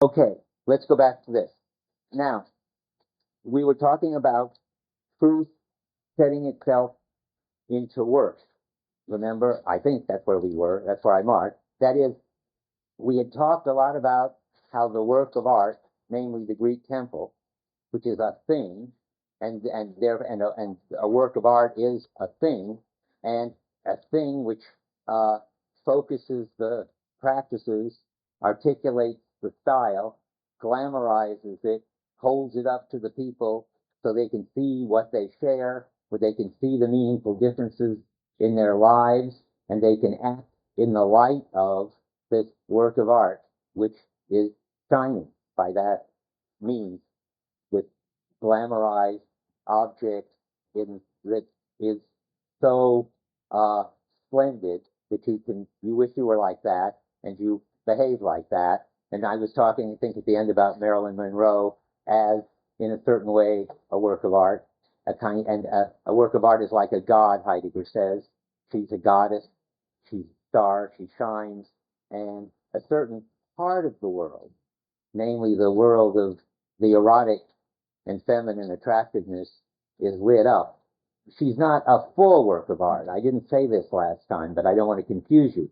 Okay, let's go back to this. Now, we were talking about truth setting itself into work. Remember, I think that's where we were. That's where I marked. That is, we had talked a lot about how the work of art, namely the Greek temple, which is a thing, and a work of art is a thing, and a thing which focuses the practices, articulates the style, glamorizes it, holds it up to the people so they can see what they share, where they can see the meaningful differences in their lives, and they can act in the light of this work of art, which is shining by that means with glamorized object that is so uh, splendid that you wish you were like that and you behave like that. And I was talking, I think, at the end about Marilyn Monroe as, in a certain way, a work of art. A work of art is like a god, Heidegger says. She's a goddess. She's a star. She shines, and a certain part of the world, namely the world of the erotic and feminine attractiveness, is lit up. She's not a full work of art. I didn't say this last time, but I don't want to confuse you.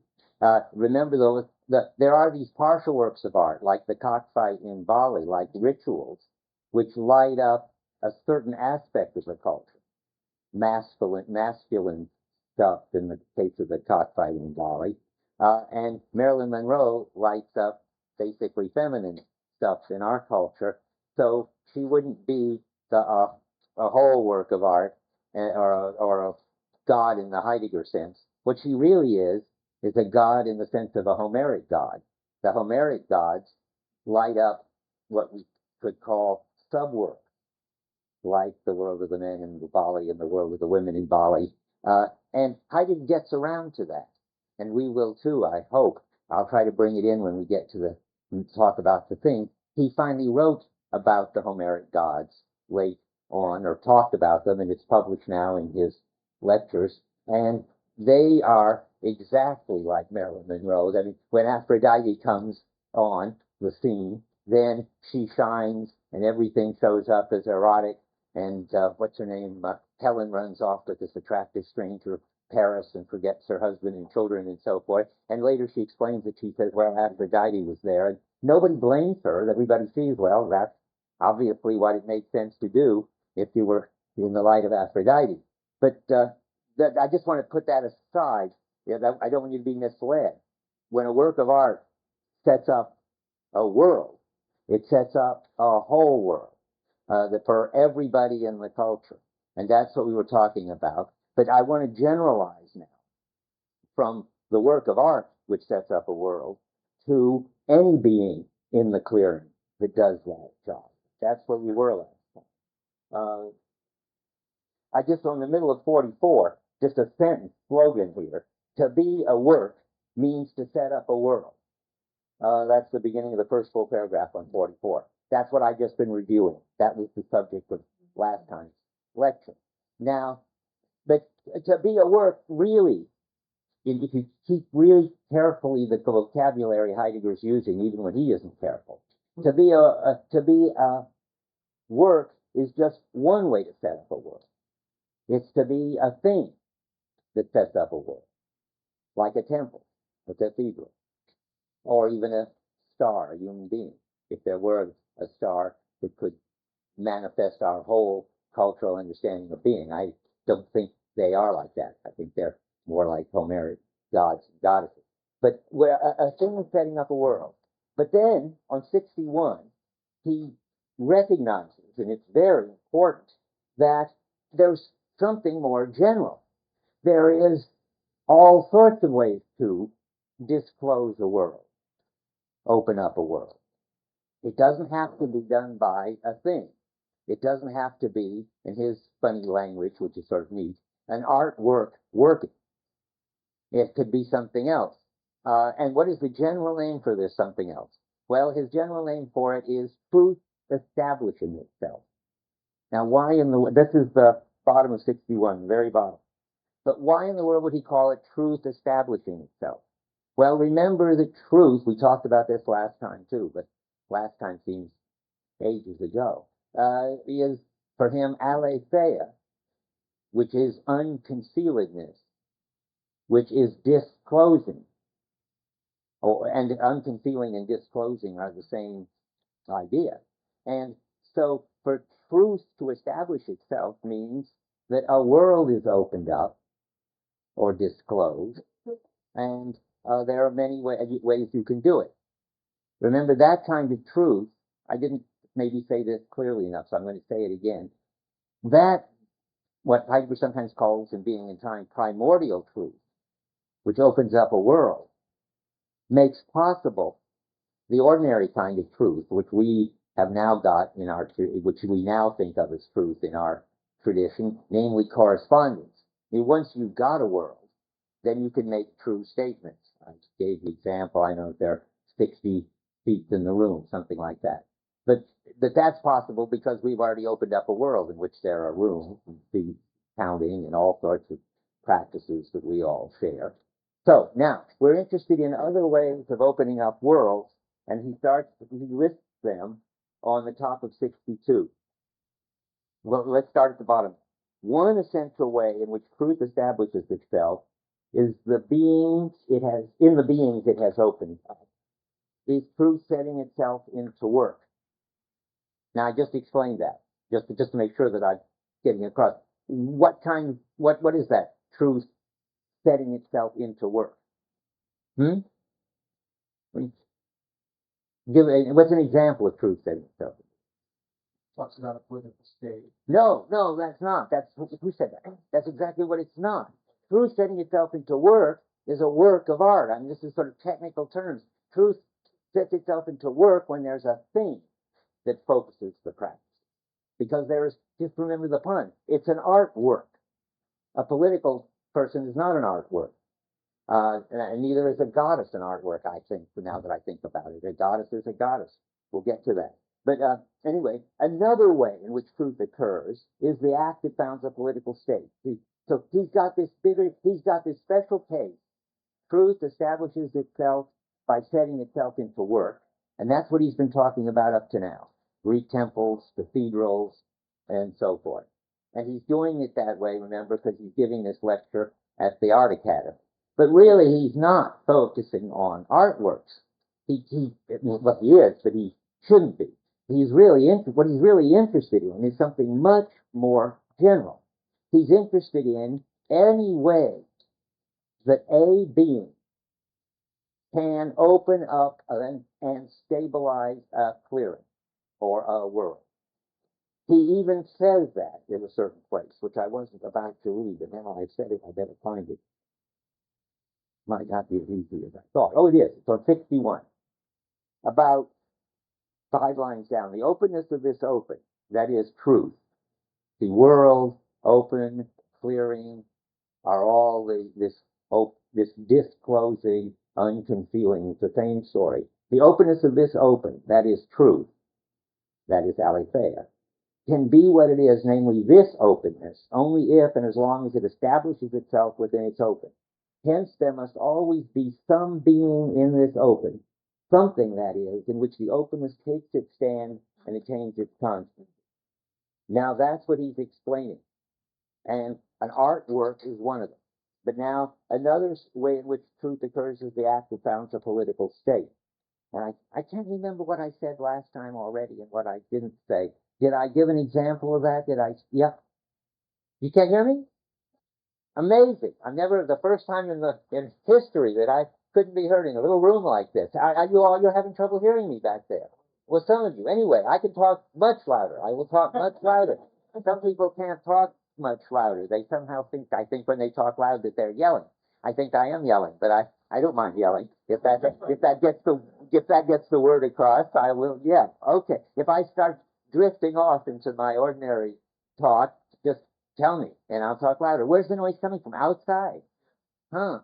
Remember, though, there are these partial works of art, like the cockfight in Bali, like rituals, which light up a certain aspect of the culture. Masculine stuff in the case of the cockfight in Bali. And Marilyn Monroe lights up basically feminine stuff in our culture. So she wouldn't be a whole work of art or a god in the Heidegger sense. What she really is a god in the sense of a Homeric god. The Homeric gods light up what we could call subwork, like the world of the men in Bali and the world of the women in Bali. And Heidegger gets around to that. And we will too, I hope. I'll try to bring it in when we get to the talk about the thing. He finally wrote about the Homeric gods late on, or talked about them, and it's published now in his lectures. And they are exactly like Marilyn Monroe. I mean, when Aphrodite comes on the scene, then she shines and everything shows up as erotic. And what's her name? Helen runs off with this attractive stranger, Paris, and forgets her husband and children and so forth. And later she explains that she says, well, Aphrodite was there. And nobody blames her. Everybody sees, well, that's obviously what it makes sense to do if you were in the light of Aphrodite. But I just want to put that aside. I don't want you to be misled. When a work of art sets up a world, it sets up a whole world for everybody in the culture. And that's what we were talking about. But I want to generalize now from the work of art, which sets up a world, to any being in the clearing that does that job. That's where we were last time. I just, on the middle of 44, just a sentence, slogan here. To be a work means to set up a world. That's the beginning of the first full paragraph on 44. That's what I've just been reviewing. That was the subject of last time's lecture. Now, but to be a work, really, if you keep really carefully the vocabulary Heidegger's using, even when he isn't careful, to be a work is just one way to set up a work. It's to be a thing that sets up a work, like a temple, a cathedral, or even a star, a human being. If there were a star that could manifest our whole cultural understanding of being, I don't think they are like that. I think they're more like Homeric gods and goddesses. But a thing is setting up a world. But then on 61, he recognizes, and it's very important, that there's something more general. There is all sorts of ways to disclose a world, open up a world. It doesn't have to be done by a thing. It doesn't have to be, in his funny language, which is sort of neat, an artwork working. It could be something else. And what is the general name for this something else? Well, his general name for it is truth establishing itself. Now, why in the, this is the bottom of 61, the very bottom. But why in the world would he call it truth establishing itself? Well, remember that truth, we talked about this last time too, but last time seems ages ago, is for him aletheia, which is unconcealedness, which is disclosing. And unconcealing and disclosing are the same idea. And so for truth to establish itself means that a world is opened up or disclosed, and there are many ways you can do it. Remember, that kind of truth, I didn't maybe say this clearly enough, so I'm going to say it again. That, what Heidegger sometimes calls in Being and Time primordial truth, which opens up a world, makes possible the ordinary kind of truth, which we have now got in our, which we now think of as truth in our tradition, namely correspondence. I mean, once you've got a world, then you can make true statements. I gave the example, I know there are 60 seats in the room, something like that. But that's possible because we've already opened up a world in which there are rooms and seats, counting, and all sorts of practices that we all share. So now we're interested in other ways of opening up worlds, and he lists them on the top of 62. Well, let's start at the bottom. One essential way in which truth establishes itself is in the beings it has opened up. Is truth setting itself into work? Now I just explained that, just to make sure that I'm getting across. What is that? Truth setting itself into work. What's an example of truth setting itself? Talks about a political state. No, that's not. That's who said that? That's exactly what it's not. Truth setting itself into work is a work of art. I mean, this is sort of technical terms. Truth sets itself into work when there's a thing that focuses the practice. Because just remember the pun, it's an artwork. A political person is not an artwork. And neither is a goddess an artwork, I think, now that I think about it. A goddess is a goddess. We'll get to that. But anyway, another way in which truth occurs is the act that founds a political state. So he's got this special case. Truth establishes itself by setting itself into work. And that's what he's been talking about up to now. Greek temples, cathedrals, and so forth. And he's doing it that way, remember, because he's giving this lecture at the Art Academy. But really, he's not focusing on artworks. He is, but he shouldn't be. What he's really interested in is something much more general. He's interested in any way that a being can open up and stabilize a clearing or a world. He even says that in a certain place, which I wasn't about to read, but now I've said it, I better find it. Might not be as easy as I thought. Oh, it is. It's on 61. About 5 lines down. The openness of this open, that is truth. The world, open, clearing, are all this disclosing, unconcealing. It's the same story. The openness of this open, that is truth, that is aletheia, can be what it is, namely this openness, only if and as long as it establishes itself within its open. Hence, there must always be some being in this open, something, that is, in which the openness takes its stand and attains its constant. Now, that's what he's explaining. And an artwork is one of them. But now, another way in which truth occurs is the act that founds a political state. And I can't remember what I said last time already and what I didn't say. Did I give an example of that? Yeah. You can't hear me? Amazing. The first time in history that I couldn't be heard in a little room like this. You're having trouble hearing me back there. Well, some of you. Anyway, I can talk much louder. I will talk much louder. Some people can't talk much louder. They somehow I think when they talk loud that they're yelling. I think I am yelling, but I don't mind yelling. If that gets the word across, I will, yeah. Okay. If I start drifting off into my ordinary talk, just tell me, and I'll talk louder. Where's the noise coming from? Outside? Huh.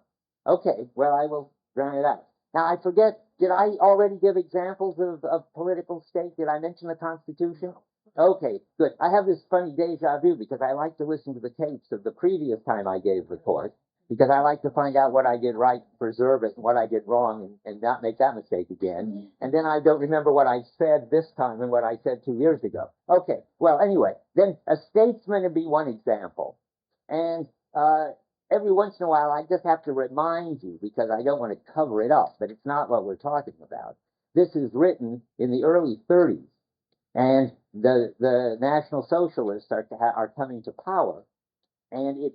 Okay, well, I will drown it out. Now, I forget, did I already give examples of political state? Did I mention the Constitution? Okay, good. I have this funny deja vu because I like to listen to the tapes of the previous time I gave the course, because I like to find out what I did right, preserve it, and what I did wrong, and not make that mistake again. And then I don't remember what I said this time and what I said 2 years ago. Okay, well, anyway, then a statesman would be one example. And every once in a while, I just have to remind you, because I don't want to cover it up, but it's not what we're talking about. This is written in the early 30s, and the National Socialists are coming to power. And it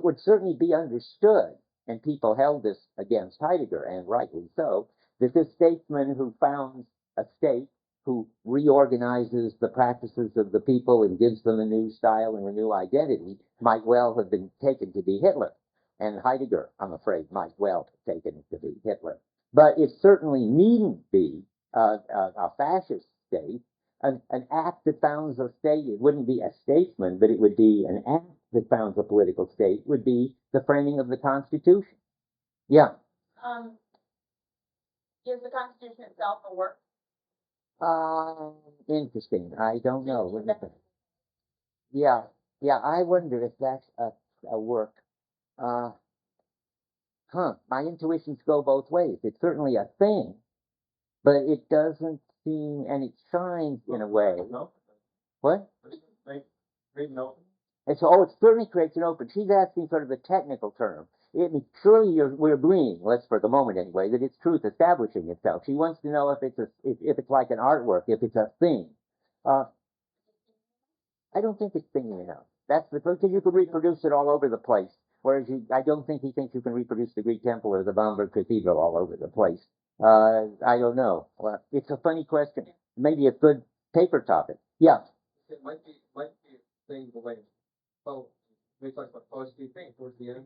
would certainly be understood, and people held this against Heidegger, and rightly so, that this statesman who founds a state, who reorganizes the practices of the people and gives them a new style and a new identity, might well have been taken to be Hitler. And Heidegger, I'm afraid, might well have taken to be Hitler. But it certainly needn't be a fascist state. An act that founds a state, it wouldn't be a statesman, but it would be an act that founds a political state, would be the framing of the Constitution. Yeah. Is the Constitution itself a work? Interesting. I don't know. Yeah, I wonder if that's a work. My intuitions go both ways. It's certainly a thing, but it doesn't seem, and it shines in a way. No. What? Create an open. And so, it certainly creates an open. She's asking sort of a technical term. Surely we're agreeing, let's for the moment anyway, that it's truth establishing itself. She wants to know if it's like an artwork, if it's a thing. I don't think it's thingy enough. That's because you could reproduce it all over the place. Whereas I don't think he thinks you can reproduce the Greek temple or the Bamberg Cathedral all over the place. I don't know. Well, it's a funny question. Maybe a good paper topic. Yeah. It might be a thing the way. Well, we talk about poetry thing towards the end.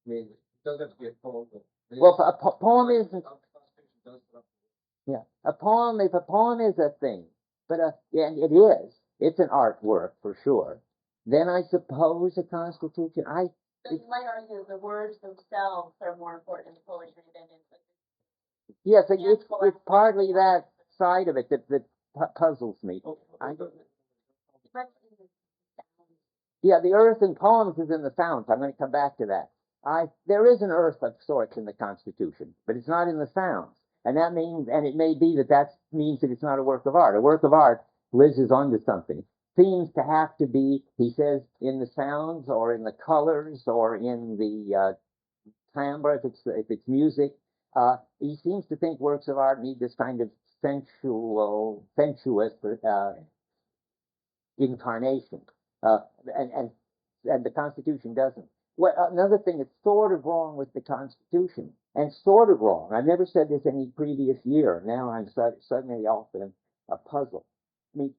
I mean, it doesn't have to be a poem. Well, a poem isn't. Yeah, a poem. If a poem is a thing, but and it is. It's an artwork for sure. Then I suppose a constitution. So you might argue the words themselves are more important in poetry than in. Yes, it's partly that side of it that puzzles me. Yeah, the earth in poems is in the sounds. I'm going to come back to that. There is an earth of sorts in the Constitution, but it's not in the sounds. And that means, and it may be that means that it's not a work of art. A work of art, Liz is onto something, seems to have to be, he says, in the sounds or in the colors or in the timbre, if it's music. He seems to think works of art need this kind of sensuous incarnation. And the Constitution doesn't. Another thing that's sort of wrong with the Constitution, and sort of wrong, I've never said this any previous year, now I'm suddenly off in a puzzle. I mean,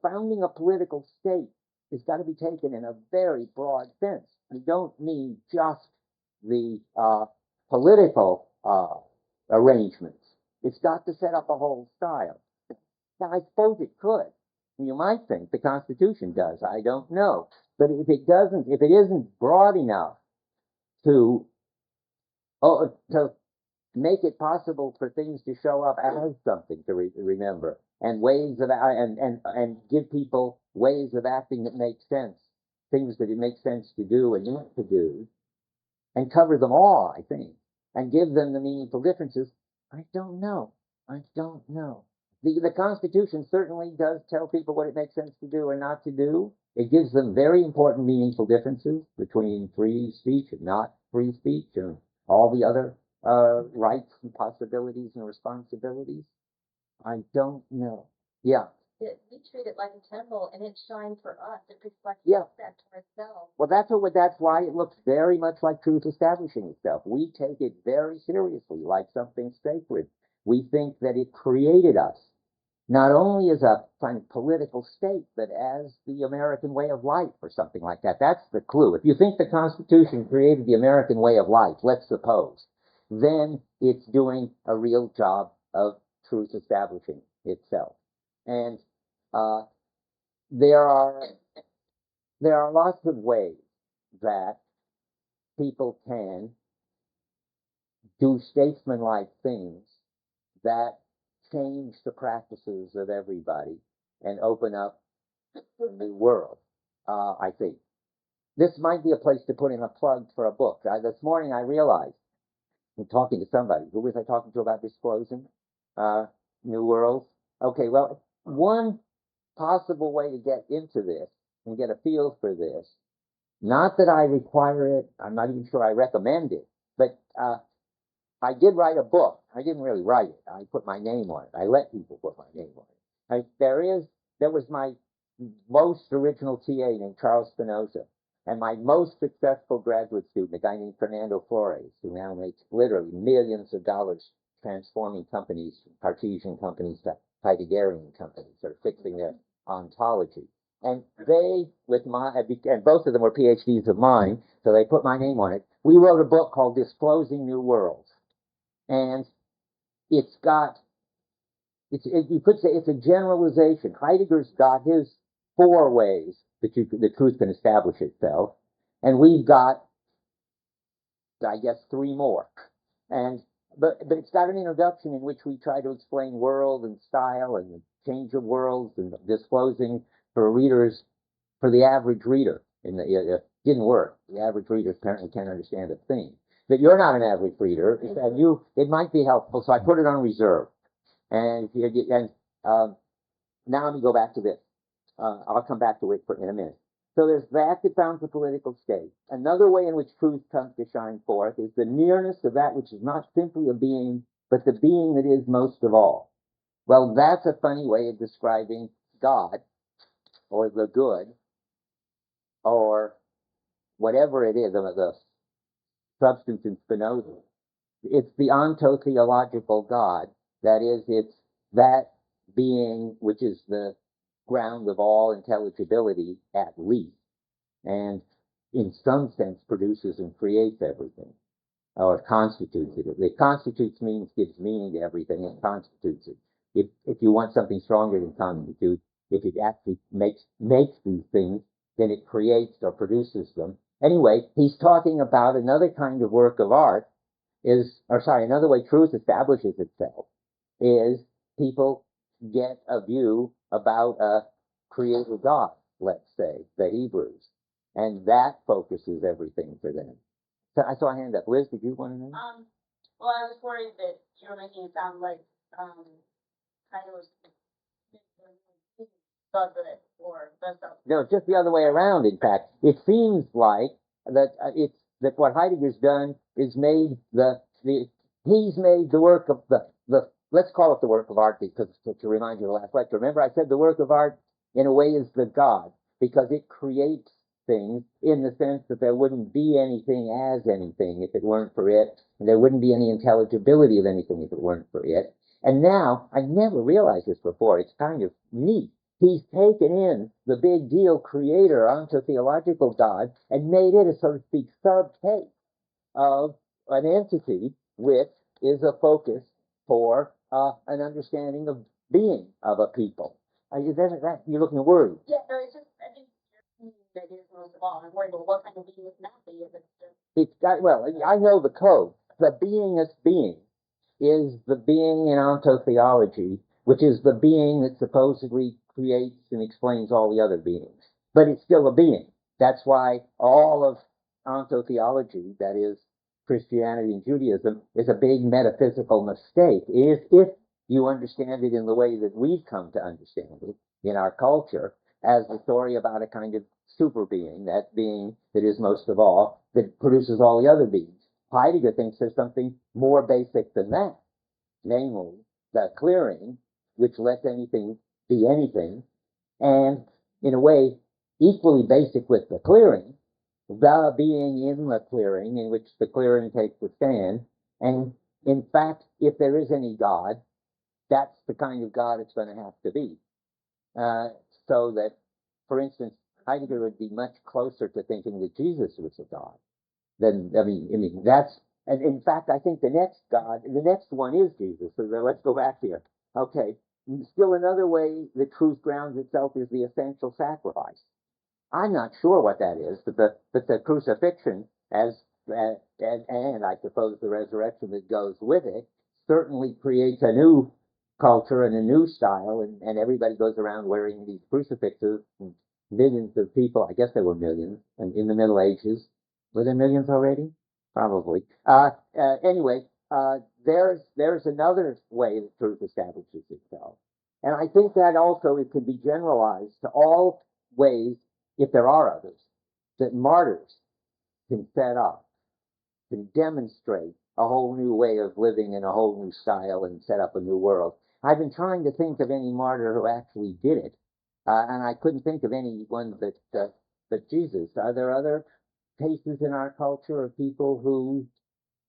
founding a political state has got to be taken in a very broad sense. You don't mean just the political arrangements. It's got to set up a whole style. Now, I suppose it could. You might think the Constitution does. I don't know. But if it isn't broad enough to make it possible for things to show up as something to remember, and ways of and give people ways of acting that make sense, things that it makes sense to do and not to do, and cover them all, I think, and give them the meaningful differences. I don't know. The Constitution certainly does tell people what it makes sense to do and not to do. It gives them very important, meaningful differences between free speech and not free speech and all the other rights and possibilities and responsibilities. I don't know. Yeah. We treat it like a temple, and it shines for us. It reflects that to ourselves. Well, that's why it looks very much like truth establishing itself. We take it very seriously, like something sacred. We think that it created us, not only as a kind of political state, but as the American way of life or something like that. That's the clue. If you think the Constitution created the American way of life, let's suppose, then it's doing a real job of truth establishing itself. And there are lots of ways that people can do statesmanlike things that change the practices of everybody and open up a new world, I think. this might be a place to put in a plug for a book. This morning I realized, in talking to somebody, who was I talking to about disclosing New Worlds? Okay, well, one possible way to get into this and get a feel for this, not that I require it, I'm not even sure I recommend it, but I did write a book. I didn't really write it. I put my name on it. I let people put my name on it. There was my most original TA named Charles Spinoza, and my most successful graduate student, a guy named Fernando Flores, who now makes literally millions of dollars transforming companies, Cartesian companies to Heideggerian companies, or fixing their ontology. And they, and both of them were PhDs of mine, so they put my name on it. We wrote a book called Disclosing New Worlds. And you could say it's a generalization. Heidegger's got his 4 ways that the truth can establish itself, and we've got, I guess, 3 more. But it's got an introduction in which we try to explain world and style and the change of worlds and disclosing for readers, for the average reader. And it didn't work. The average reader apparently can't understand a thing. But you're not an average reader, and it might be helpful. So I put it on reserve. And now let me go back to this. I'll come back to it in a minute. So there's that founds the political state. Another way in which truth comes to shine forth is the nearness of that which is not simply a being, but the being that is most of all. Well, that's a funny way of describing God, or the good, or whatever it is, the substance in Spinoza. It's the ontotheological God. That is, it's that being which is the ground of all intelligibility, at least, and in some sense produces and creates everything, or constitutes it. It constitutes means gives meaning to everything, and constitutes it. If you want something stronger than constitute, if it actually makes these things, then it creates or produces them. Anyway, he's talking about another kind of work of art another way truth establishes itself is people get a view about a creator God, let's say, the Hebrews, and that focuses everything for them. So I saw a hand up. Liz, did you want to know? Well, I was worried that you were making it sound like kind of does it or does something. No, just the other way around. In fact, it seems like that that what Heidegger's done is made he's made the work of the let's call it the work of art, because to remind you of the last lecture. Remember, I said the work of art in a way is the God, because it creates things in the sense that there wouldn't be anything as anything if it weren't for it, and there wouldn't be any intelligibility of anything if it weren't for it. And now, I never realized this before, it's kind of neat. He's taken in the big deal creator ontotheological God and made it a, so to speak, subcase of an entity which is a focus for an understanding of being of a people. You're looking worried. Yeah, no, it's just, I think that is most of all. I'm worried about what kind of being it's not be if it's just. It's got, well, I know the code. The beingest being is the being in ontotheology, which is the being that supposedly creates and explains all the other beings. But it's still a being. That's why all of ontotheology, that is, Christianity and Judaism, is a big metaphysical mistake. If you understand it in the way that we've come to understand it in our culture, as the story about a kind of super being, that being that is most of all, that produces all the other beings. Heidegger thinks there's something more basic than that, namely the clearing, which lets anything be anything, and in a way equally basic with the clearing, the being in the clearing, in which the clearing takes the stand. And in fact, if there is any God, that's the kind of God it's going to have to be. So that, for instance, Heidegger would be much closer to thinking that Jesus was a God than, I mean, that's, and in fact, I think the next one is Jesus. So let's go back here. Okay. Still another way the truth grounds itself is the essential sacrifice. I'm not sure what that is, but the crucifixion, and I suppose the resurrection that goes with it, certainly creates a new culture and a new style, and everybody goes around wearing these crucifixes and millions of people. I guess there were millions, and in the Middle Ages, were there millions already? Probably. Anyway, there's another way that truth establishes itself, and I think that also it can be generalized to all ways, if there are others, that martyrs can set up, can demonstrate a whole new way of living and a whole new style and set up a new world. I've been trying to think of any martyr who actually did it, and I couldn't think of anyone that Jesus. Are there other cases in our culture of people who,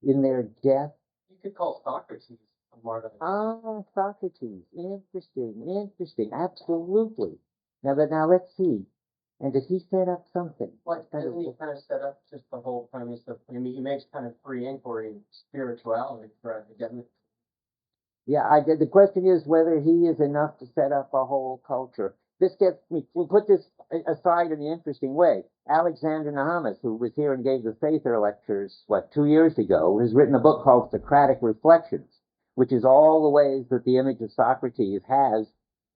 in their death? You could call Socrates a martyr. Ah, Socrates. Interesting. Absolutely. Now let's see. And did he set up something? What doesn't he kind of set up just the whole premise of? I mean, he makes kind of free inquiry spirituality for academic. Yeah, the question is whether he is enough to set up a whole culture. This gets me. We'll put this aside in an interesting way. Alexander Nahamas, who was here and gave the Sather lectures 2 years ago, has written a book called Socratic Reflections, which is all the ways that the image of Socrates has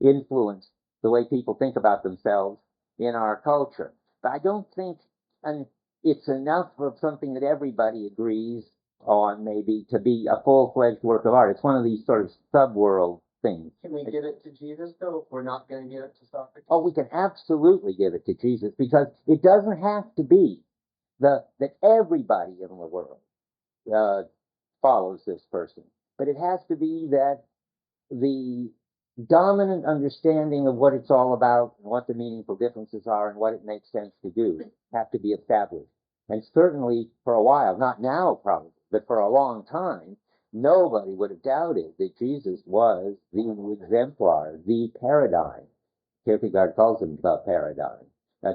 influenced the way people think about themselves in our culture. But I don't think it's enough of something that everybody agrees on, maybe, to be a full-fledged work of art. It's one of these sort of sub-world things. Can we give it to Jesus, though, if we're not going to give it to Socrates? Oh, we can absolutely give it to Jesus, because it doesn't have to be that everybody in the world follows this person, but it has to be that the dominant understanding of what it's all about and what the meaningful differences are and what it makes sense to do have to be established. And certainly for a while, not now probably, but for a long time, nobody would have doubted that Jesus was the exemplar, the paradigm. Kierkegaard calls him the paradigm,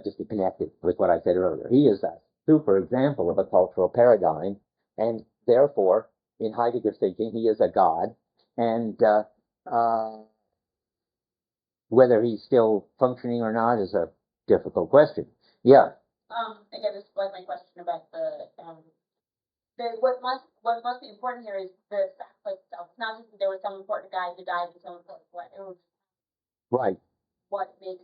just to connect it with what I said earlier. He is a super example of a cultural paradigm, and therefore, in Heidegger's thinking, he is a god, and whether he's still functioning or not is a difficult question. Yeah. Again, this was my question about what must be important here is the sacrifice itself. It's not just that there was some important guy who died and so important what it was. Right. What makes.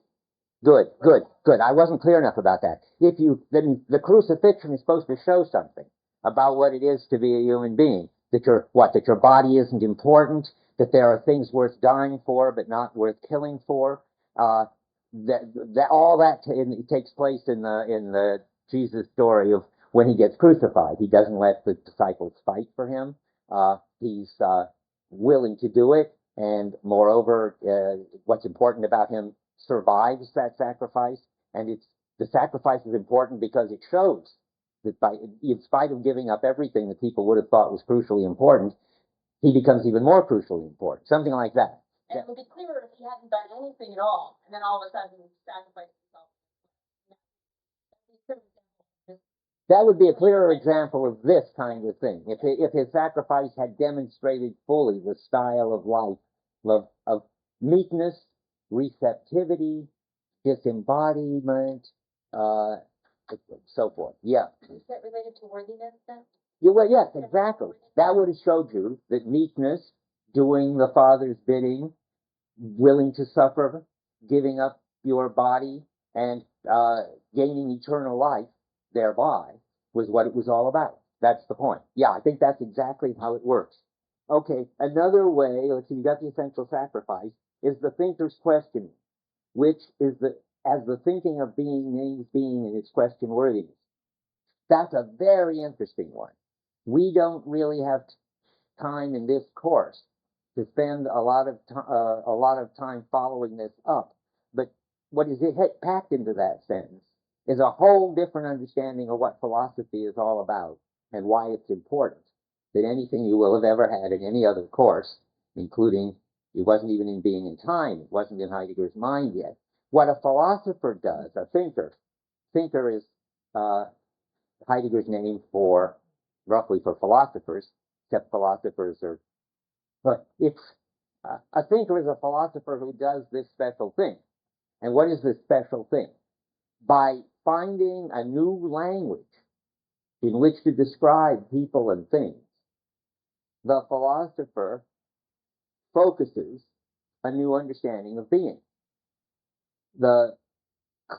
Good. I wasn't clear enough about that. Then the crucifixion is supposed to show something about what it is to be a human being. That your body isn't important, that there are things worth dying for, but not worth killing for. All that takes place in the Jesus story of when he gets crucified. He doesn't let the disciples fight for him. He's willing to do it, and moreover, what's important about him survives that sacrifice, and the sacrifice is important because it shows that in spite of giving up everything that people would have thought was crucially important, he becomes even more crucially important. Something like that. And it would be clearer if he hadn't done anything at all, and then all of a sudden sacrificed himself. That would be a clearer example of this kind of thing. If his sacrifice had demonstrated fully the style of life, of meekness, receptivity, disembodiment, so forth. Yeah. Is that related to worthiness then? Yeah, well, yes, exactly. That would have showed you that meekness, doing the Father's bidding, willing to suffer, giving up your body, and gaining eternal life thereby was what it was all about. That's the point. Yeah, I think that's exactly how it works. Okay, another way, let's see, you got the essential sacrifice, is the thinker's questioning, which is as the thinking of being names being in its question worthiness. That's a very interesting one. We don't really have time in this course to spend a lot of time following this up, but what is packed into that sentence is a whole different understanding of what philosophy is all about and why it's important than anything you will have ever had in any other course, including, it wasn't even in Being and Time, it wasn't in Heidegger's mind yet. What a philosopher does, a thinker is Heidegger's name roughly for philosophers, except philosophers are, but it's, a thinker is a philosopher who does this special thing. And what is this special thing? By finding a new language in which to describe people and things, the philosopher focuses a new understanding of being. The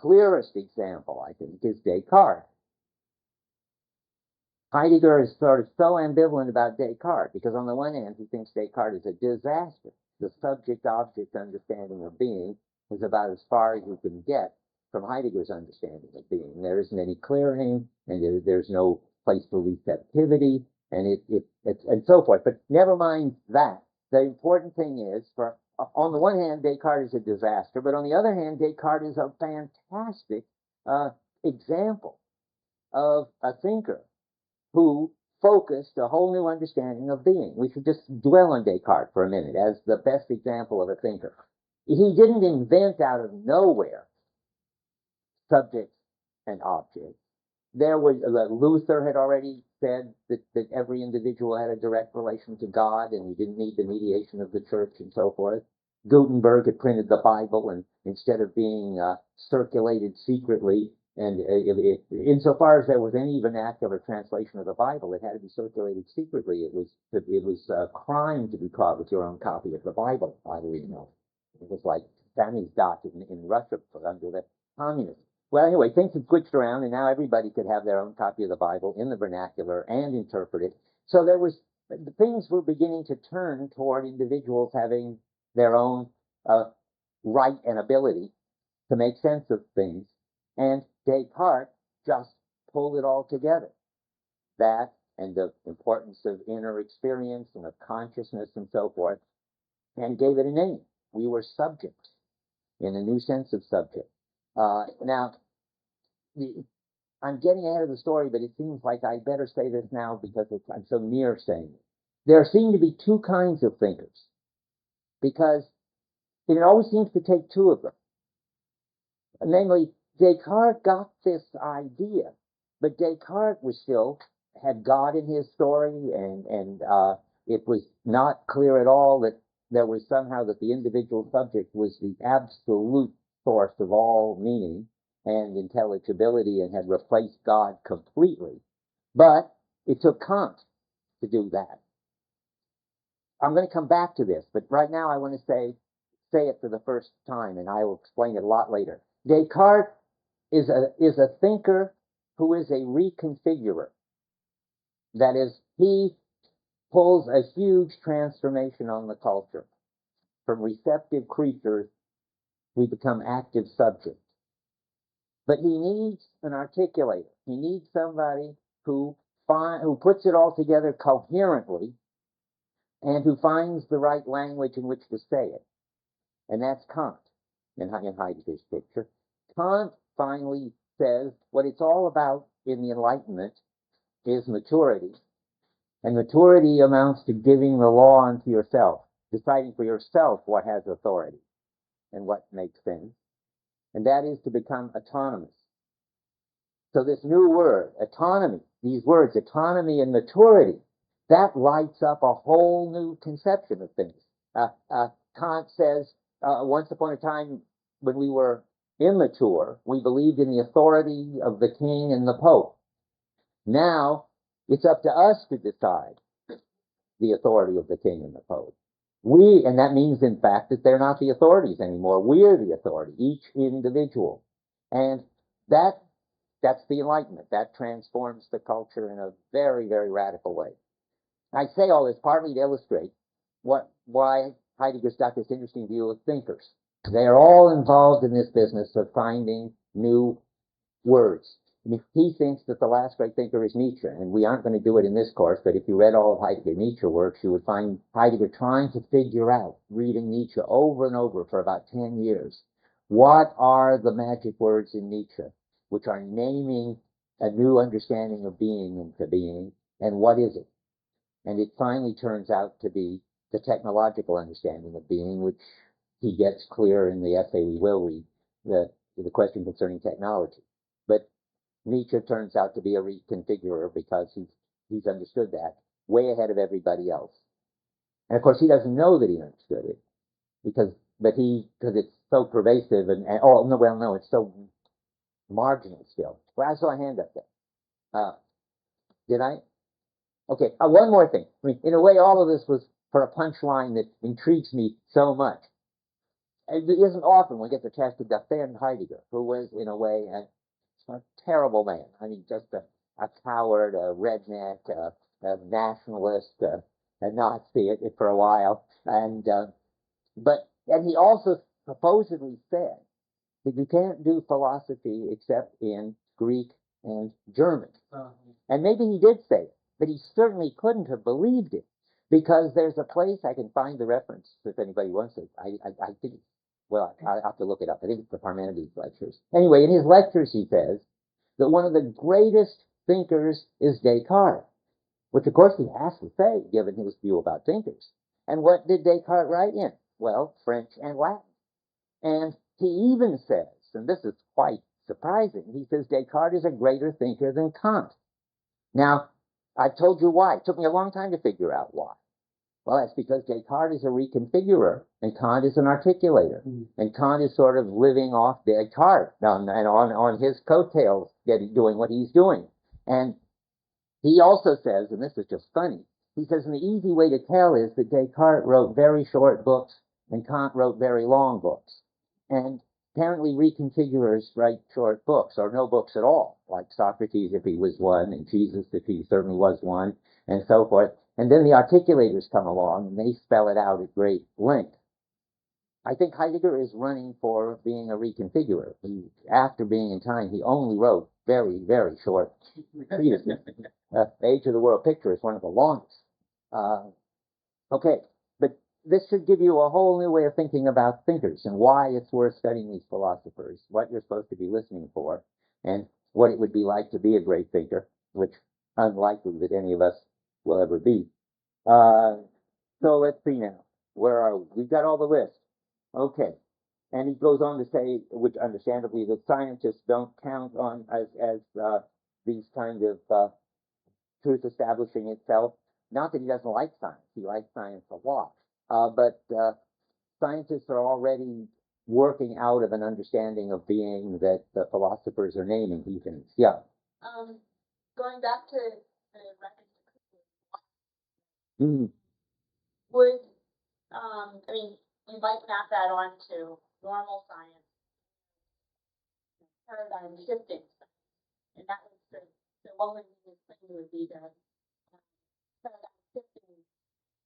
clearest example, I think, is Descartes. Heidegger is sort of so ambivalent about Descartes because on the one hand, he thinks Descartes is a disaster. The subject-object understanding of being is about as far as you can get from Heidegger's understanding of being. There isn't any clearing, and there's no place for receptivity, and and so forth. But never mind that. The important thing is, on the one hand, Descartes is a disaster, but on the other hand, Descartes is a fantastic example of a thinker who focused a whole new understanding of being. We should just dwell on Descartes for a minute as the best example of a thinker. He didn't invent out of nowhere subjects and objects. There was Luther had already said that every individual had a direct relation to God, and we didn't need the mediation of the church and so forth. Gutenberg had printed the Bible, and instead of being circulated secretly, and insofar as there was any vernacular translation of the Bible, it had to be circulated secretly. It was a crime to be caught with your own copy of the Bible, I believe. It was like Samizdat in Russia under the communists. Well, anyway, things had switched around, and now everybody could have their own copy of the Bible in the vernacular and interpret it. So things were beginning to turn toward individuals having their own right and ability to make sense of things. And Descartes just pulled it all together. That and the importance of inner experience and of consciousness and so forth, and gave it a name. We were subjects in a new sense of subject. Now, I'm getting ahead of the story, but it seems like I'd better say this now because I'm so near saying it. There seem to be two kinds of thinkers, because it always seems to take two of them. Namely, Descartes got this idea, but Descartes had God in his story, and it was not clear at all that there was somehow that the individual subject was the absolute source of all meaning and intelligibility and had replaced God completely. But it took Kant to do that. I'm going to come back to this, but right now I want to say it for the first time, and I will explain it a lot later. Descartes is a thinker who is a reconfigurer. That is, he pulls a huge transformation on the culture. From receptive creatures, we become active subjects. But he needs an articulator. He needs somebody who puts it all together coherently and who finds the right language in which to say it. And that's Kant in Heidegger's picture. Kant finally says what it's all about in the Enlightenment is maturity. And maturity amounts to giving the law unto yourself, deciding for yourself what has authority and what makes sense. And that is to become autonomous. So this new word, autonomy, these words, autonomy and maturity, that lights up a whole new conception of things. Kant says, once upon a time when we were immature, we believed in the authority of the king and the pope. Now, it's up to us to decide the authority of the king and the pope. And that means, in fact, that they're not the authorities anymore. We're the authority, each individual. And that's the Enlightenment. That transforms the culture in a very, very radical way. I say all this partly to illustrate why Heidegger's got this interesting view of thinkers. They are all involved in this business of finding new words. I mean, he thinks that the last great thinker is Nietzsche, and we aren't going to do it in this course, but if you read all of Heidegger Nietzsche works, you would find Heidegger trying to figure out, reading Nietzsche over and over for about 10 years, what are the magic words in Nietzsche, which are naming a new understanding of being into being, and what is it? And it finally turns out to be the technological understanding of being, which he gets clear in the essay we will read, the question concerning technology. But Nietzsche turns out to be a reconfigurer because he's understood that way ahead of everybody else. And of course, he doesn't know that he understood it because it's so pervasive it's so marginal still. Well, I saw a hand up there. Did I? Okay, one more thing. I mean, in a way, all of this was for a punchline that intrigues me so much. it isn't often we get the chance to defend Heidegger, who was, in a way, a terrible man. I mean, just a coward, a redneck, a nationalist, a Nazi for a while. And he also supposedly said that you can't do philosophy except in Greek and German. And maybe he did say it, but he certainly couldn't have believed it, because there's a place, I can find the reference if anybody wants it. I think, well, I have to look it up. I think it's the Parmenides lectures. Anyway, in his lectures he says that one of the greatest thinkers is Descartes, which of course he has to say, given his view about thinkers. And what did Descartes write in? Well, French and Latin. And he even says, and this is quite surprising, he says Descartes is a greater thinker than Kant. Now, I've told you why. It took me a long time to figure out why. Well, that's because Descartes is a reconfigurer, and Kant is an articulator. And Kant is sort of living off Descartes and on his coattails, doing what he's doing. And he also says, and this is just funny, he says, and the easy way to tell is that Descartes wrote very short books and Kant wrote very long books. And apparently reconfigurers write short books, or no books at all, like Socrates if he was one, and Jesus if he certainly was one, and so forth. And then the articulators come along, and they spell it out at great length. I think Heidegger is running for being a reconfigurer. After being in time, he only wrote very, very short treatises. Age of the World Picture is one of the longest. Okay, but this should give you a whole new way of thinking about thinkers and why it's worth studying these philosophers, what you're supposed to be listening for, and what it would be like to be a great thinker, which unlikely that any of us will ever be. So let's see now. Where are we? We've got all the lists. Okay. And he goes on to say, which understandably, that scientists don't count on as these kind of truth establishing itself. Not that he doesn't like science. He likes science a lot. But scientists are already working out of an understanding of being that the philosophers are naming even. Yeah. Going back to the reference to Mm-hmm. would, I mean, you might map that onto normal science, paradigm shifting, and that was the one of the things would be the paradigm shifting.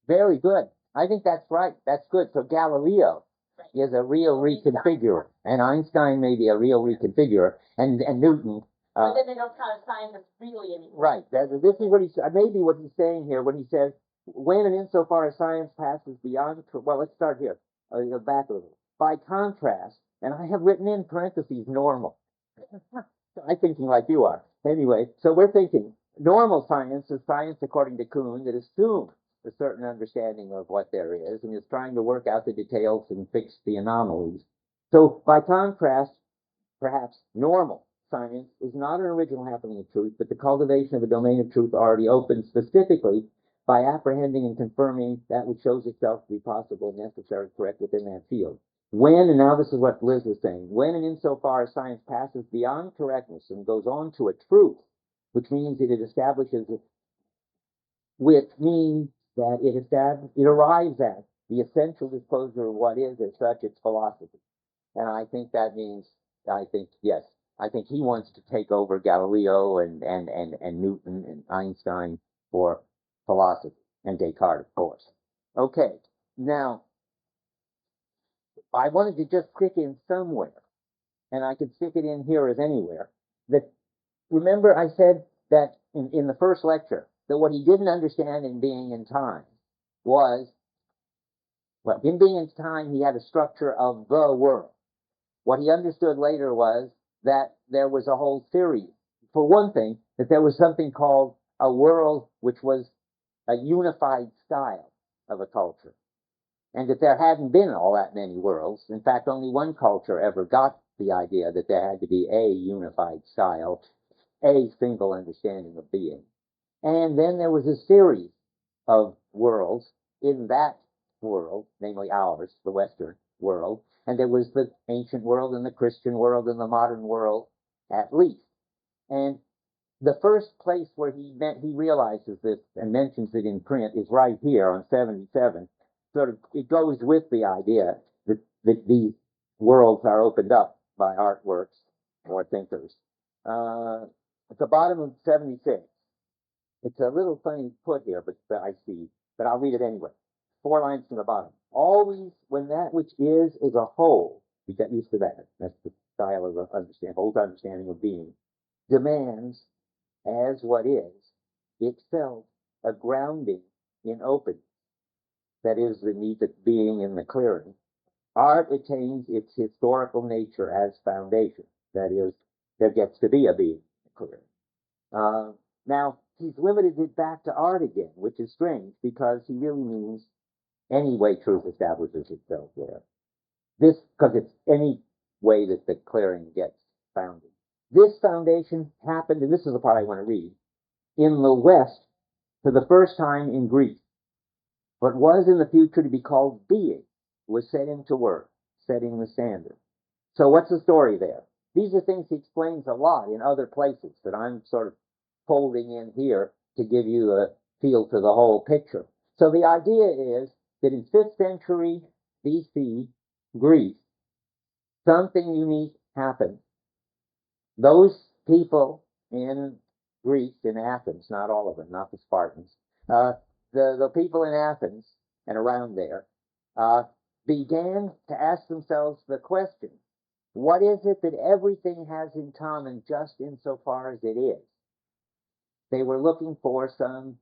Very good. I think that's right. That's good. So Galileo is a real reconfigurer, and Einstein may be a real reconfigurer, and Newton. But then they don't count science as really anymore. Right. This is what maybe what he's saying here when he says, when and insofar as science passes beyond, well, let's start here, back a little. By contrast, and I have written in parentheses normal. I'm thinking like you are. Anyway, so we're thinking normal science is science according to Kuhn that assumes a certain understanding of what there is and is trying to work out the details and fix the anomalies. So by contrast, perhaps normal science is not an original happening of truth, but the cultivation of a domain of truth already open specifically by apprehending and confirming that which shows itself to be possible, necessary, correct within that field. When, and now this is what Liz is saying, when and insofar as science passes beyond correctness and goes on to a truth, which means that it establishes it, which means that it arrives at the essential disclosure of what is, as such, its philosophy. And I think that means, yes, I think he wants to take over Galileo and Newton and Einstein for philosophy, and Descartes, of course. Okay, now, I wanted to just stick in somewhere, and I could stick it in here as anywhere, that, remember I said that in the first lecture, that what he didn't understand in being in time was, well, in being in time, he had a structure of the world. What he understood later was that there was a whole series. For one thing, that there was something called a world which was a unified style of a culture. And that there hadn't been all that many worlds. In fact, only one culture ever got the idea that there had to be a unified style, a single understanding of being. And then there was a series of worlds in that world, namely ours, the Western world, and there was the ancient world and the Christian world and the modern world, at least. And the first place where he realizes this and mentions it in print is right here on 77. Sort of, it goes with the idea that that these worlds are opened up by artworks or thinkers. At the bottom of 76, it's a little funny put here, but I see, but I'll read it anyway. 4 lines from the bottom. Always, when that which is a whole, we get used to that. That's the style of old understanding of being. Demands, as what is, itself a grounding in openness. That is the need of being in the clearing. Art attains its historical nature as foundation. That is, there gets to be a being in the clearing. Now, he's limited it back to art again, which is strange because he really means any way truth establishes itself there. This, because it's any way that the clearing gets founded. This foundation happened, and this is the part I want to read, in the West for the first time in Greece. What was in the future to be called being was set into work, setting the standard. So what's the story there? These are things he explains a lot in other places that I'm sort of folding in here to give you a feel for the whole picture. So the idea is that in 5th century BC Greece, something unique happened. Those people in Greece, in Athens, not all of them, not the Spartans, the people in Athens and around there began to ask themselves the question, what is it that everything has in common just insofar as it is? They were looking for some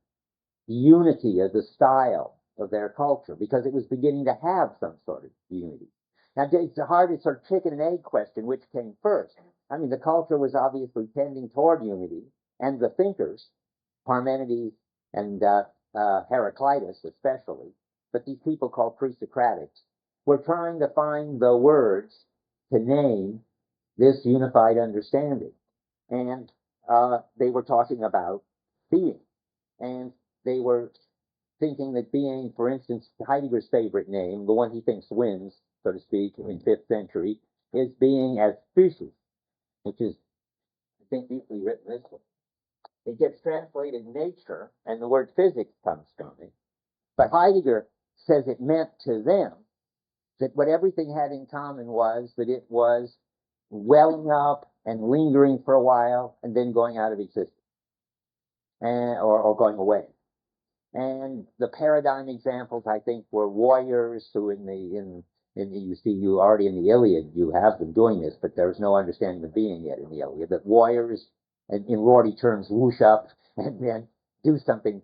unity of the style of their culture because it was beginning to have some sort of unity. Now, it's a hard sort of chicken and egg question, which came first. I mean, the culture was obviously tending toward unity, and the thinkers, Parmenides and Heraclitus especially, but these people called pre-Socratics, were trying to find the words to name this unified understanding. And they were talking about being. And they were thinking that being, for instance, Heidegger's favorite name, the one he thinks wins, so to speak, in 5th century, is being as species, which is, I think, deeply written this way. It gets translated nature, and the word physics comes from it. But Heidegger says it meant to them that what everything had in common was that it was welling up and lingering for a while and then going out of existence, or going away. And the paradigm examples, I think, were warriors who you already in the Iliad, you have them doing this, but there's no understanding of being yet in the Iliad. That warriors, in lordy terms, whoosh up and then do something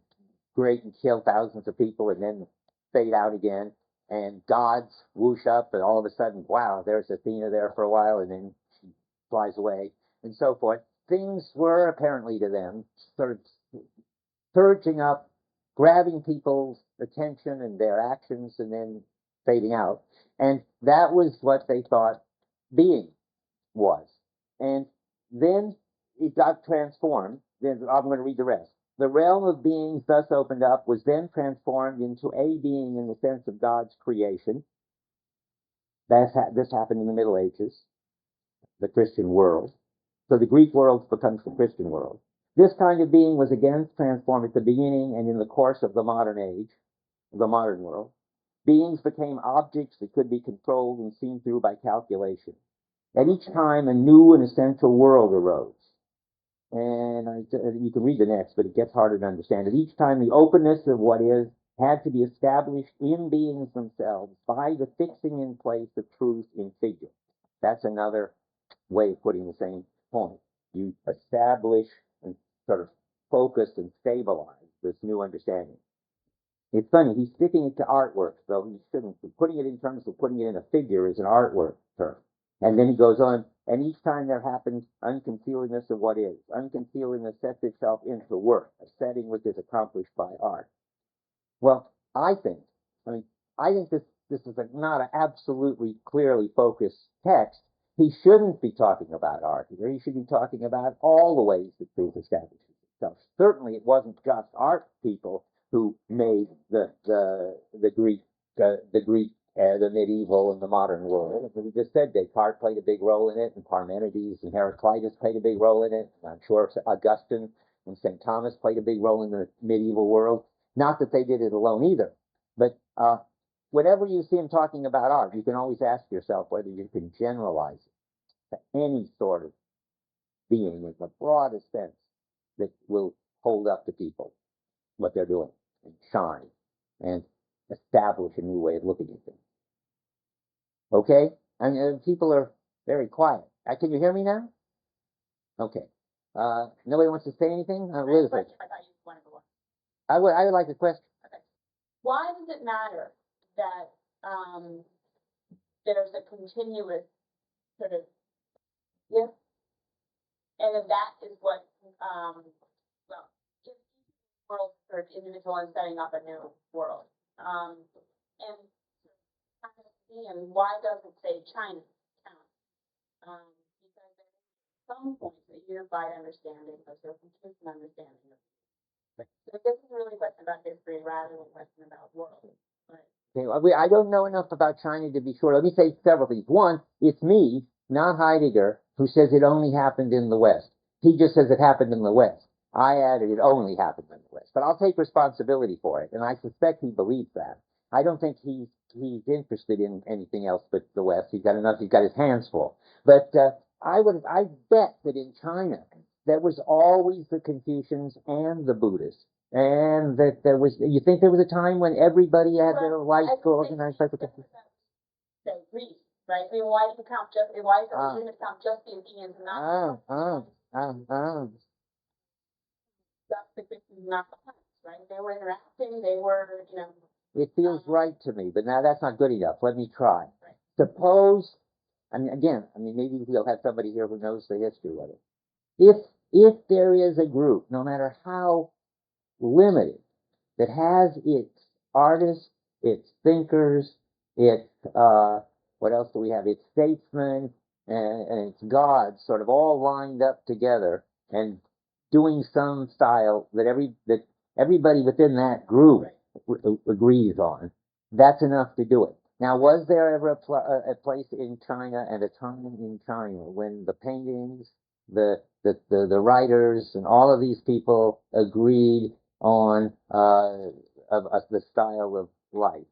great and kill thousands of people and then fade out again. And gods whoosh up and all of a sudden, wow, there's Athena there for a while and then she flies away and so forth. Things were apparently to them sort of surging up, grabbing people's attention and their actions and then fading out. And that was what they thought being was. And then it got transformed. Then I'm going to read the rest. The realm of beings thus opened up was then transformed into a being in the sense of God's creation. This happened in the Middle Ages, the Christian world. So the Greek world becomes the Christian world. This kind of being was again transformed at the beginning and in the course of the modern age, the modern world. Beings became objects that could be controlled and seen through by calculation. At each time, a new and essential world arose. And you can read the next, but it gets harder to understand. At each time, the openness of what is had to be established in beings themselves by the fixing in place of truth in figure. That's another way of putting the same point. You establish and sort of focus and stabilize this new understanding. It's funny, he's sticking it to artwork, though he shouldn't. Putting it in terms of putting it in a figure is an artwork term. And then he goes on, and each time there happens unconcealingness of what is. Unconcealingness sets itself into work, a setting which is accomplished by art. Well, I think this is not an absolutely clearly focused text. He shouldn't be talking about art here. He should be talking about all the ways that truth establishes itself. Certainly, it wasn't just art people who made the Greek, the medieval, and the modern world. As we just said, Descartes played a big role in it, and Parmenides and Heraclitus played a big role in it. I'm sure Augustine and St. Thomas played a big role in the medieval world. Not that they did it alone either, but whenever you see him talking about art, you can always ask yourself whether you can generalize it to any sort of being in the broadest sense that will hold up to people what they're doing and shine and establish a new way of looking at things. Okay? And people are very quiet. Can you hear me now? Okay. Nobody wants to say anything? Liz, I thought you wanted to go on. I would like a question. Okay. Why does it matter that there's a continuous sort of, yeah, and that is what well, if world sort of individual and setting up a new world, and and why does it say China count? Because there's some points a unified understanding of sort of consistent understanding of. So this is really a question about history rather than a question about world. But Okay, I don't know enough about China to be sure. Let me say several things. One, it's me, not Heidegger, who says it only happened in the West. He just says it happened in the West. I added it only happened in the West. But I'll take responsibility for it, and I suspect he believes that. I don't think he's interested in anything else but the West. He's got enough. He's got his hands full. But I bet that in China there was always the Confucians and the Buddhists, and that there was. You think there was a time when everybody had their life organized like that? say Greece, right? I mean, why does it count just? Why does it count just the Athenians and not? That's the Greeks and not the Huns, right? They were interacting. They were, you know. It feels right to me, but now that's not good enough. Let me try. Right. Suppose, maybe we'll have somebody here who knows the history of it. If there is a group, no matter how limited, that has its artists, its thinkers, its what else do we have? Its statesmen and its gods, sort of all lined up together and doing some style that everybody within that group agrees on. That's enough to do it. Now, was there ever a place in China and a time in China when the paintings, the writers, and all of these people agreed on the style of life?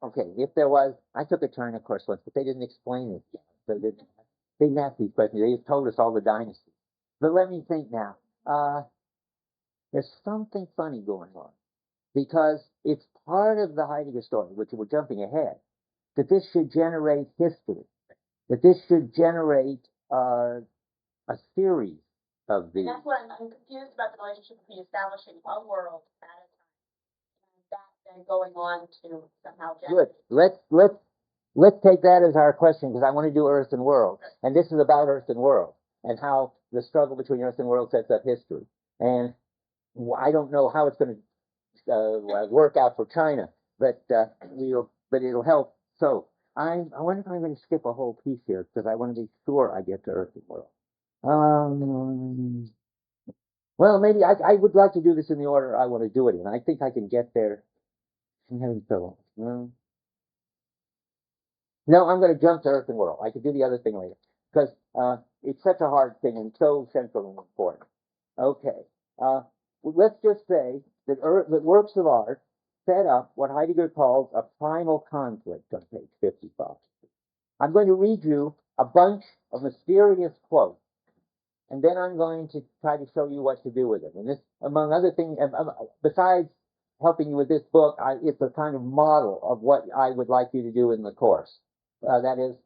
Okay, if there was, I took a China course once, but they didn't explain it. They didn't ask these questions. They just told us all the dynasties. But let me think now. There's something funny going on, because it's part of the Heidegger story, which we're jumping ahead, that this should generate history, that this should generate a series of these. And that's what I'm confused about the relationship between establishing a world at a time and that then going on to somehow generate. Good. Let's take that as our question, because I want to do Earth and World, and this is about Earth and World and how the struggle between Earth and World sets up history. And I don't know how it's going to work out for China, but it'll help. So I wonder if I'm going to skip a whole piece here, because I want to be sure I get to Earth and World. Well, maybe I would like to do this in the order I want to do it in. I think I can get there. No, I'm going to jump to Earth and World. I could do the other thing later, because it's such a hard thing and so central and important. Okay. Let's just say that works of art set up what Heidegger calls a primal conflict on page 55. I'm going to read you a bunch of mysterious quotes, and then I'm going to try to show you what to do with it. And this, among other things, besides helping you with this book, it's a kind of model of what I would like you to do in the course. That is,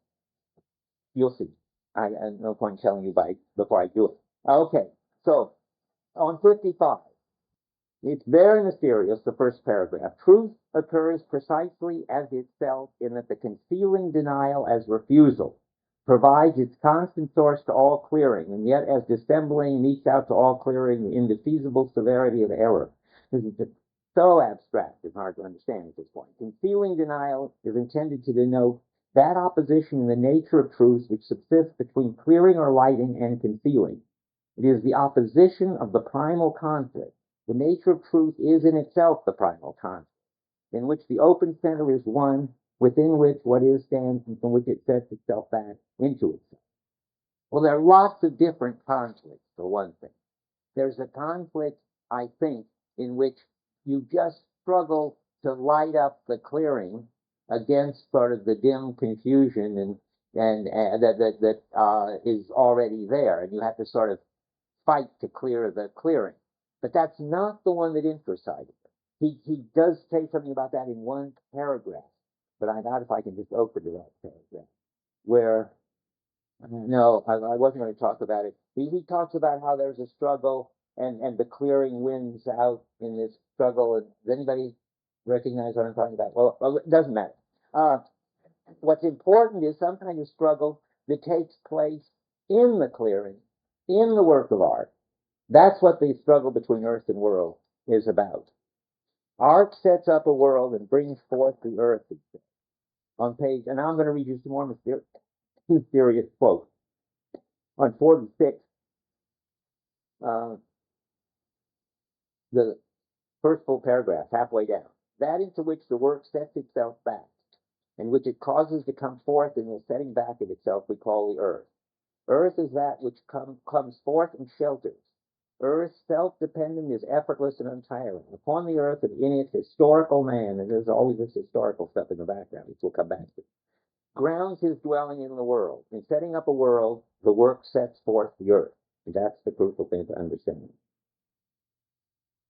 you'll see. I have no point telling you before I do it. Okay, so on 55, it's very mysterious, the first paragraph. Truth occurs precisely as itself, in that the concealing denial as refusal provides its constant source to all clearing, and yet as dissembling meets out to all clearing the indefeasible severity of error. This is so abstract and hard to understand at this point. Concealing denial is intended to denote that opposition in the nature of truth which subsists between clearing or lighting and concealing. It is the opposition of the primal conflict. The nature of truth is in itself the primal conflict, in which the open center is one, within which what is stands, and from which it sets itself back into itself. Well, there are lots of different conflicts, for one thing. There's a conflict, I think, in which you just struggle to light up the clearing against sort of the dim confusion and that is already there, and you have to sort of fight to clear the clearing. But that's not the one that interests Heidegger. He does say something about that in one paragraph, but I doubt if I can just open to that paragraph where. No, I wasn't going to talk about it. He talks about how there's a struggle and the clearing wins out in this struggle. And does anybody recognize what I'm talking about? Well, it doesn't matter. What's important is some kind of struggle that takes place in the clearing, in the work of art. That's what the struggle between earth and world is about. Art sets up a world and brings forth the earth on page, and now I'm going to read you some more mysterious quotes. On 46, the first full paragraph, halfway down. That into which the work sets itself back, and which it causes to come forth in the setting back of itself, we call the earth. Earth is that which comes forth and shelters. Earth, self-dependent, is effortless and untiring. Upon the earth and in it, historical man, and there's always this historical stuff in the background, which we'll come back to, grounds his dwelling in the world. In setting up a world, the work sets forth the earth. And that's the crucial thing to understand.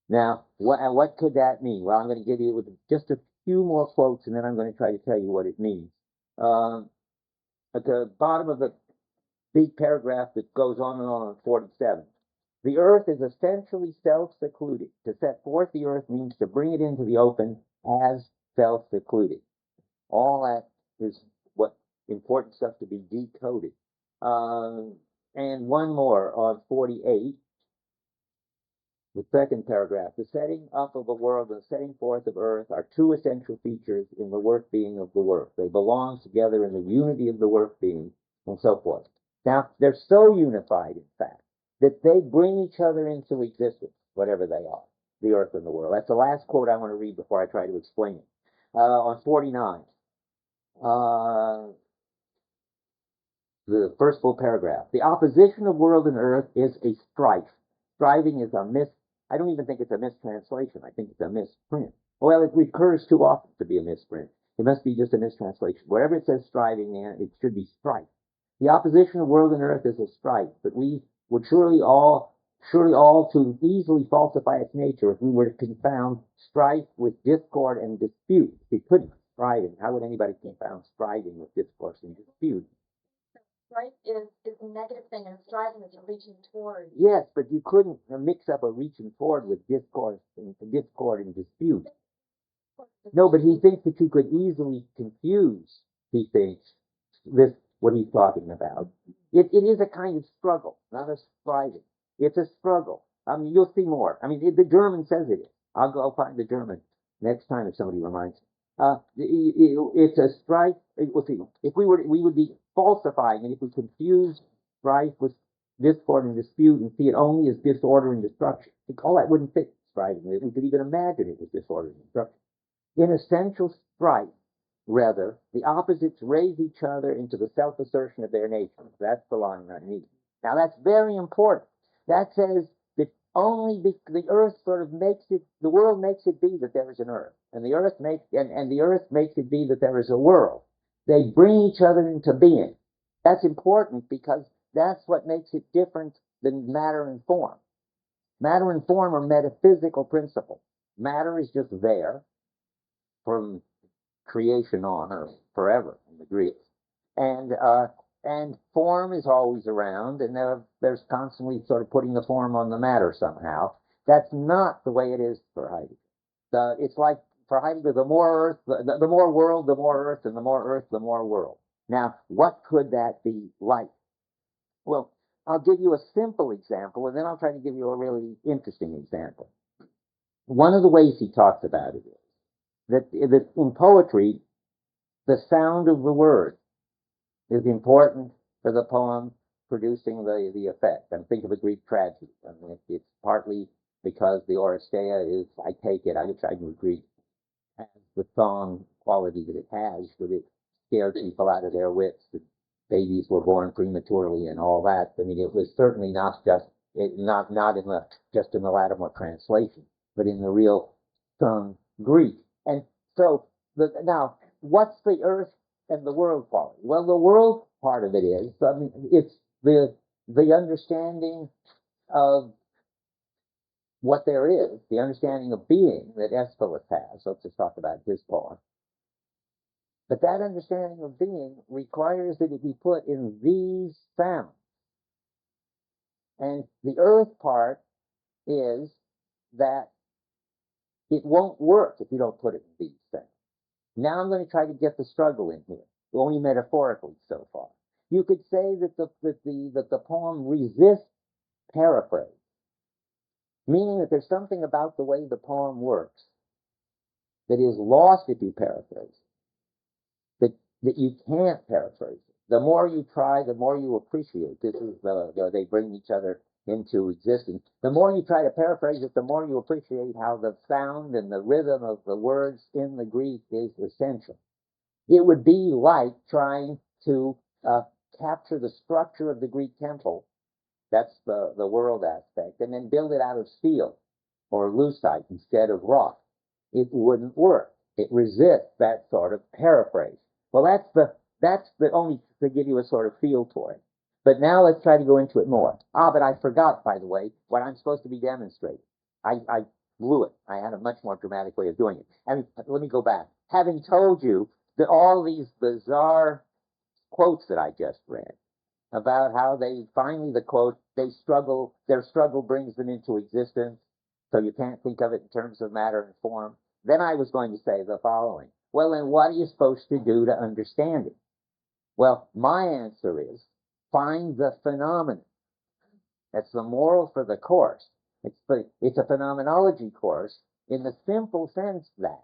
Now, what could that mean? Well, I'm going to give you just a few more quotes, and then I'm going to try to tell you what it means. At the bottom of the big paragraph that goes on 47, the earth is essentially self-secluded. To set forth the earth means to bring it into the open as self-secluded. All that is what important stuff to be decoded. And one more on 48, the second paragraph. The setting up of the world and the setting forth of earth are two essential features in the work being of the work. They belong together in the unity of the work being, and so forth. Now, they're so unified, in fact, that they bring each other into existence, whatever they are, the earth and the world. That's the last quote I want to read before I try to explain it. On 49, the first full paragraph. The opposition of world and earth is a strife. Striving is I don't even think it's a mistranslation. I think it's a misprint. Well, it recurs too often to be a misprint. It must be just a mistranslation. Wherever it says striving, it should be strife. The opposition of world and earth is a strife, but we would surely all too easily falsify its nature if we were to confound strife with discord and dispute. We couldn't. Striving. How would anybody confound striving with discourse and dispute? Strife is a negative thing, and striving is a reaching toward. Yes, but you couldn't mix up a reaching toward with discord and dispute. No, but he thinks that you could easily confuse, he thinks, this, what he's talking about. It is a kind of struggle, not a striving. It's a struggle. I mean, you'll see more. I mean, the German says it is. I'll go find the German next time if somebody reminds me. It's a strife. We'll see. If we would be falsifying, and if we confuse strife with discord and dispute and see it only as disorder and destruction, all that wouldn't fit striving. We could even imagine it as disorder and destruction. In essential strife, rather, the opposites raise each other into the self-assertion of their nature. That's the line I need. Now that's very important. That says that only the earth sort of makes it, the world makes it be that there is an earth, and the earth makes it be that there is a world. They bring each other into being. That's important because that's what makes it different than matter and form. Matter and form are metaphysical principles. Matter is just there from creation on, or forever in the Greek, and form is always around, and there's constantly sort of putting the form on the matter somehow. That's not the way it is for Heidegger. It's like for Heidegger, the more earth, the more world, the more earth, and the more earth, the more world. Now, what could that be like? Well, I'll give you a simple example, and then I'll try to give you a really interesting example. One of the ways he talks about it is that in poetry, the sound of the word is important for the poem producing the effect. I'm thinking of a Greek tragedy. I mean, it's partly because the Oresteia is, I take it, which I agree, has the song quality that it has, that it scared people out of their wits, that babies were born prematurely and all that. I mean, it was certainly not just not in the Lattimore translation, but in the real sung Greek. And so, now, what's the earth and the world quality? Well, the world part of it is, I mean, it's the understanding of what there is, the understanding of being that Aeschylus has. Let's just talk about his poem. But that understanding of being requires that it be put in these sounds. And the earth part is that it won't work if you don't put it in these things. Now I'm going to try to get the struggle in here, only metaphorically so far. You could say that the poem resists paraphrase, meaning that there's something about the way the poem works that is lost if you paraphrase, that you can't paraphrase it. The more you try, the more you appreciate. This is they bring each other into existence. The more you try to paraphrase it, the more you appreciate how the sound and the rhythm of the words in the Greek is essential. It would be like trying to capture the structure of the Greek temple, that's the world aspect, and then build it out of steel or lucite instead of rock. It wouldn't work. It resists that sort of paraphrase. Well, that's the only to give you a sort of feel for it. But now let's try to go into it more. But I forgot, by the way, what I'm supposed to be demonstrating. I blew it. I had a much more dramatic way of doing it. And let me go back. Having told you that all these bizarre quotes that I just read about how they finally, the quote, their struggle brings them into existence, so you can't think of it in terms of matter and form. Then I was going to say the following. Well, then what are you supposed to do to understand it? Well, my answer is find the phenomenon. That's the moral for the course. It's a phenomenology course in the simple sense that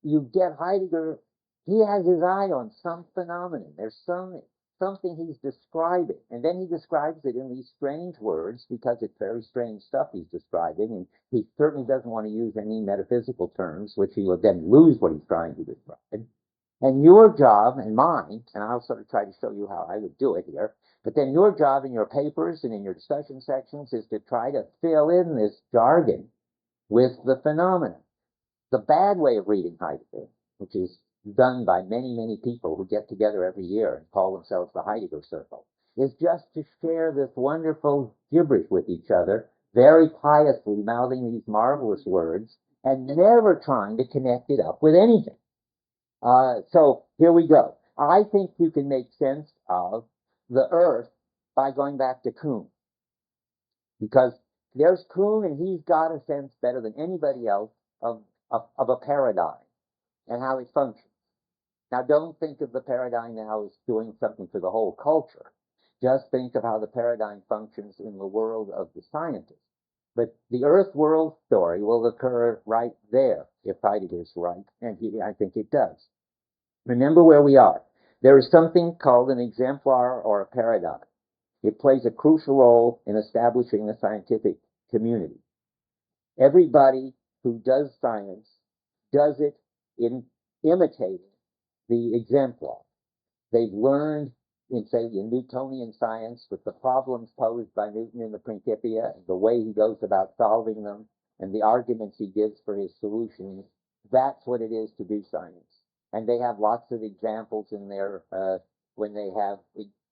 you get Heidegger, he has his eye on some phenomenon. There's something he's describing, and then he describes it in these strange words because it's very strange stuff he's describing, and he certainly doesn't want to use any metaphysical terms, which he will then lose what he's trying to describe. And your job and mine, and I'll sort of try to show you how I would do it here, but then your job in your papers and in your discussion sections is to try to fill in this jargon with the phenomenon. The bad way of reading Heidegger, which is done by many, many people who get together every year and call themselves the Heidegger Circle, is just to share this wonderful gibberish with each other, very piously mouthing these marvelous words, and never trying to connect it up with anything. So here we go. I think you can make sense of the earth by going back to Kuhn. Because there's Kuhn, and he's got a sense better than anybody else of a paradigm and how it functions. Now, don't think of the paradigm now as doing something for the whole culture. Just think of how the paradigm functions in the world of the scientist. But the Earth-world story will occur right there, if Heidegger's right, and I think it does. Remember where we are. There is something called an exemplar or a paradigm. It plays a crucial role in establishing a scientific community. Everybody who does science does it in imitating the exemplar. They've learned in, say, in Newtonian science with the problems posed by Newton in the Principia, and the way he goes about solving them, and the arguments he gives for his solutions. That's what it is to do science. And they have lots of examples in their, when they have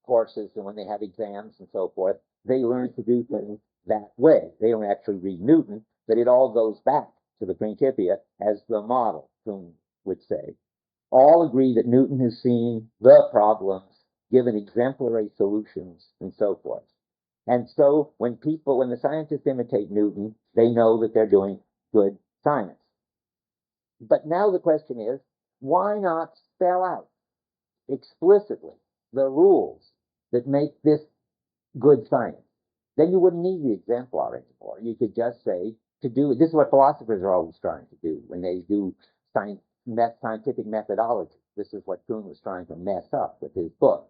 courses and when they have exams and so forth. They learn to do things that way. They don't actually read Newton, but it all goes back to the Principia as the model, Kuhn would say. All agree that Newton has seen the problems, given exemplary solutions, and so forth. And so when the scientists imitate Newton, they know that they're doing good science. But now the question is, why not spell out explicitly the rules that make this good science? Then you wouldn't need the exemplar anymore. You could just say, to do it. This is what philosophers are always trying to do when they do scientific methodology. This is what Kuhn was trying to mess up with his book.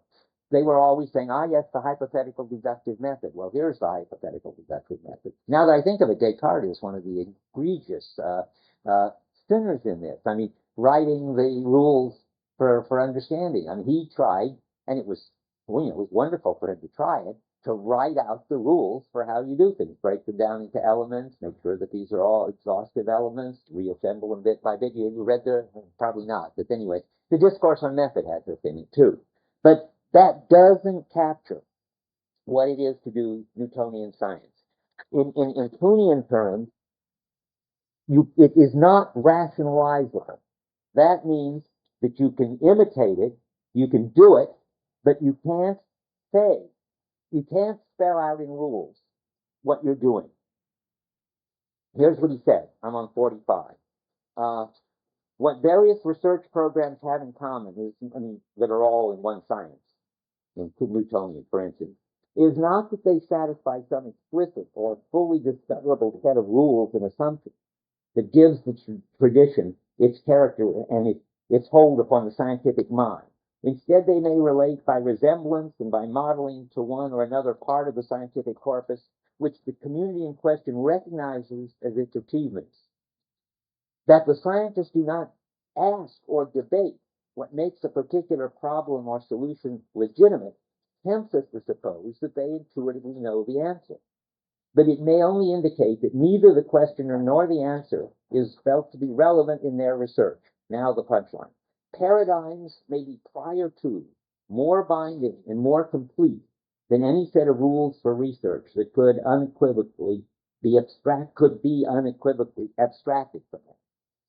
They were always saying, yes, the hypothetical deductive method. Well, here's the hypothetical deductive method. Now that I think of it, Descartes is one of the egregious sinners in this. I mean, writing the rules for understanding. I mean, he tried, and it was wonderful for him to try it, to write out the rules for how you do things, break them down into elements, make sure that these are all exhaustive elements, reassemble them bit by bit. You read probably not, but anyway, the discourse on method has this in it too. But that doesn't capture what it is to do Newtonian science. In Kuhnian terms, it is not rationalizable. That means that you can imitate it, you can do it, but you can't spell out in rules what you're doing. Here's what he said. I'm on 45. What various research programs have in common is, that are all in one science, in Newtonian, for instance, is not that they satisfy some explicit or fully discoverable set of rules and assumptions that gives the tradition its character and its hold upon the scientific mind. Instead, they may relate by resemblance and by modeling to one or another part of the scientific corpus which the community in question recognizes as its achievements. That the scientists do not ask or debate what makes a particular problem or solution legitimate tempts us to suppose that they intuitively know the answer. But it may only indicate that neither the questioner nor the answer is felt to be relevant in their research. Now the punchline. Paradigms may be prior to, more binding, and more complete than any set of rules for research that could unequivocally be unequivocally abstracted from them.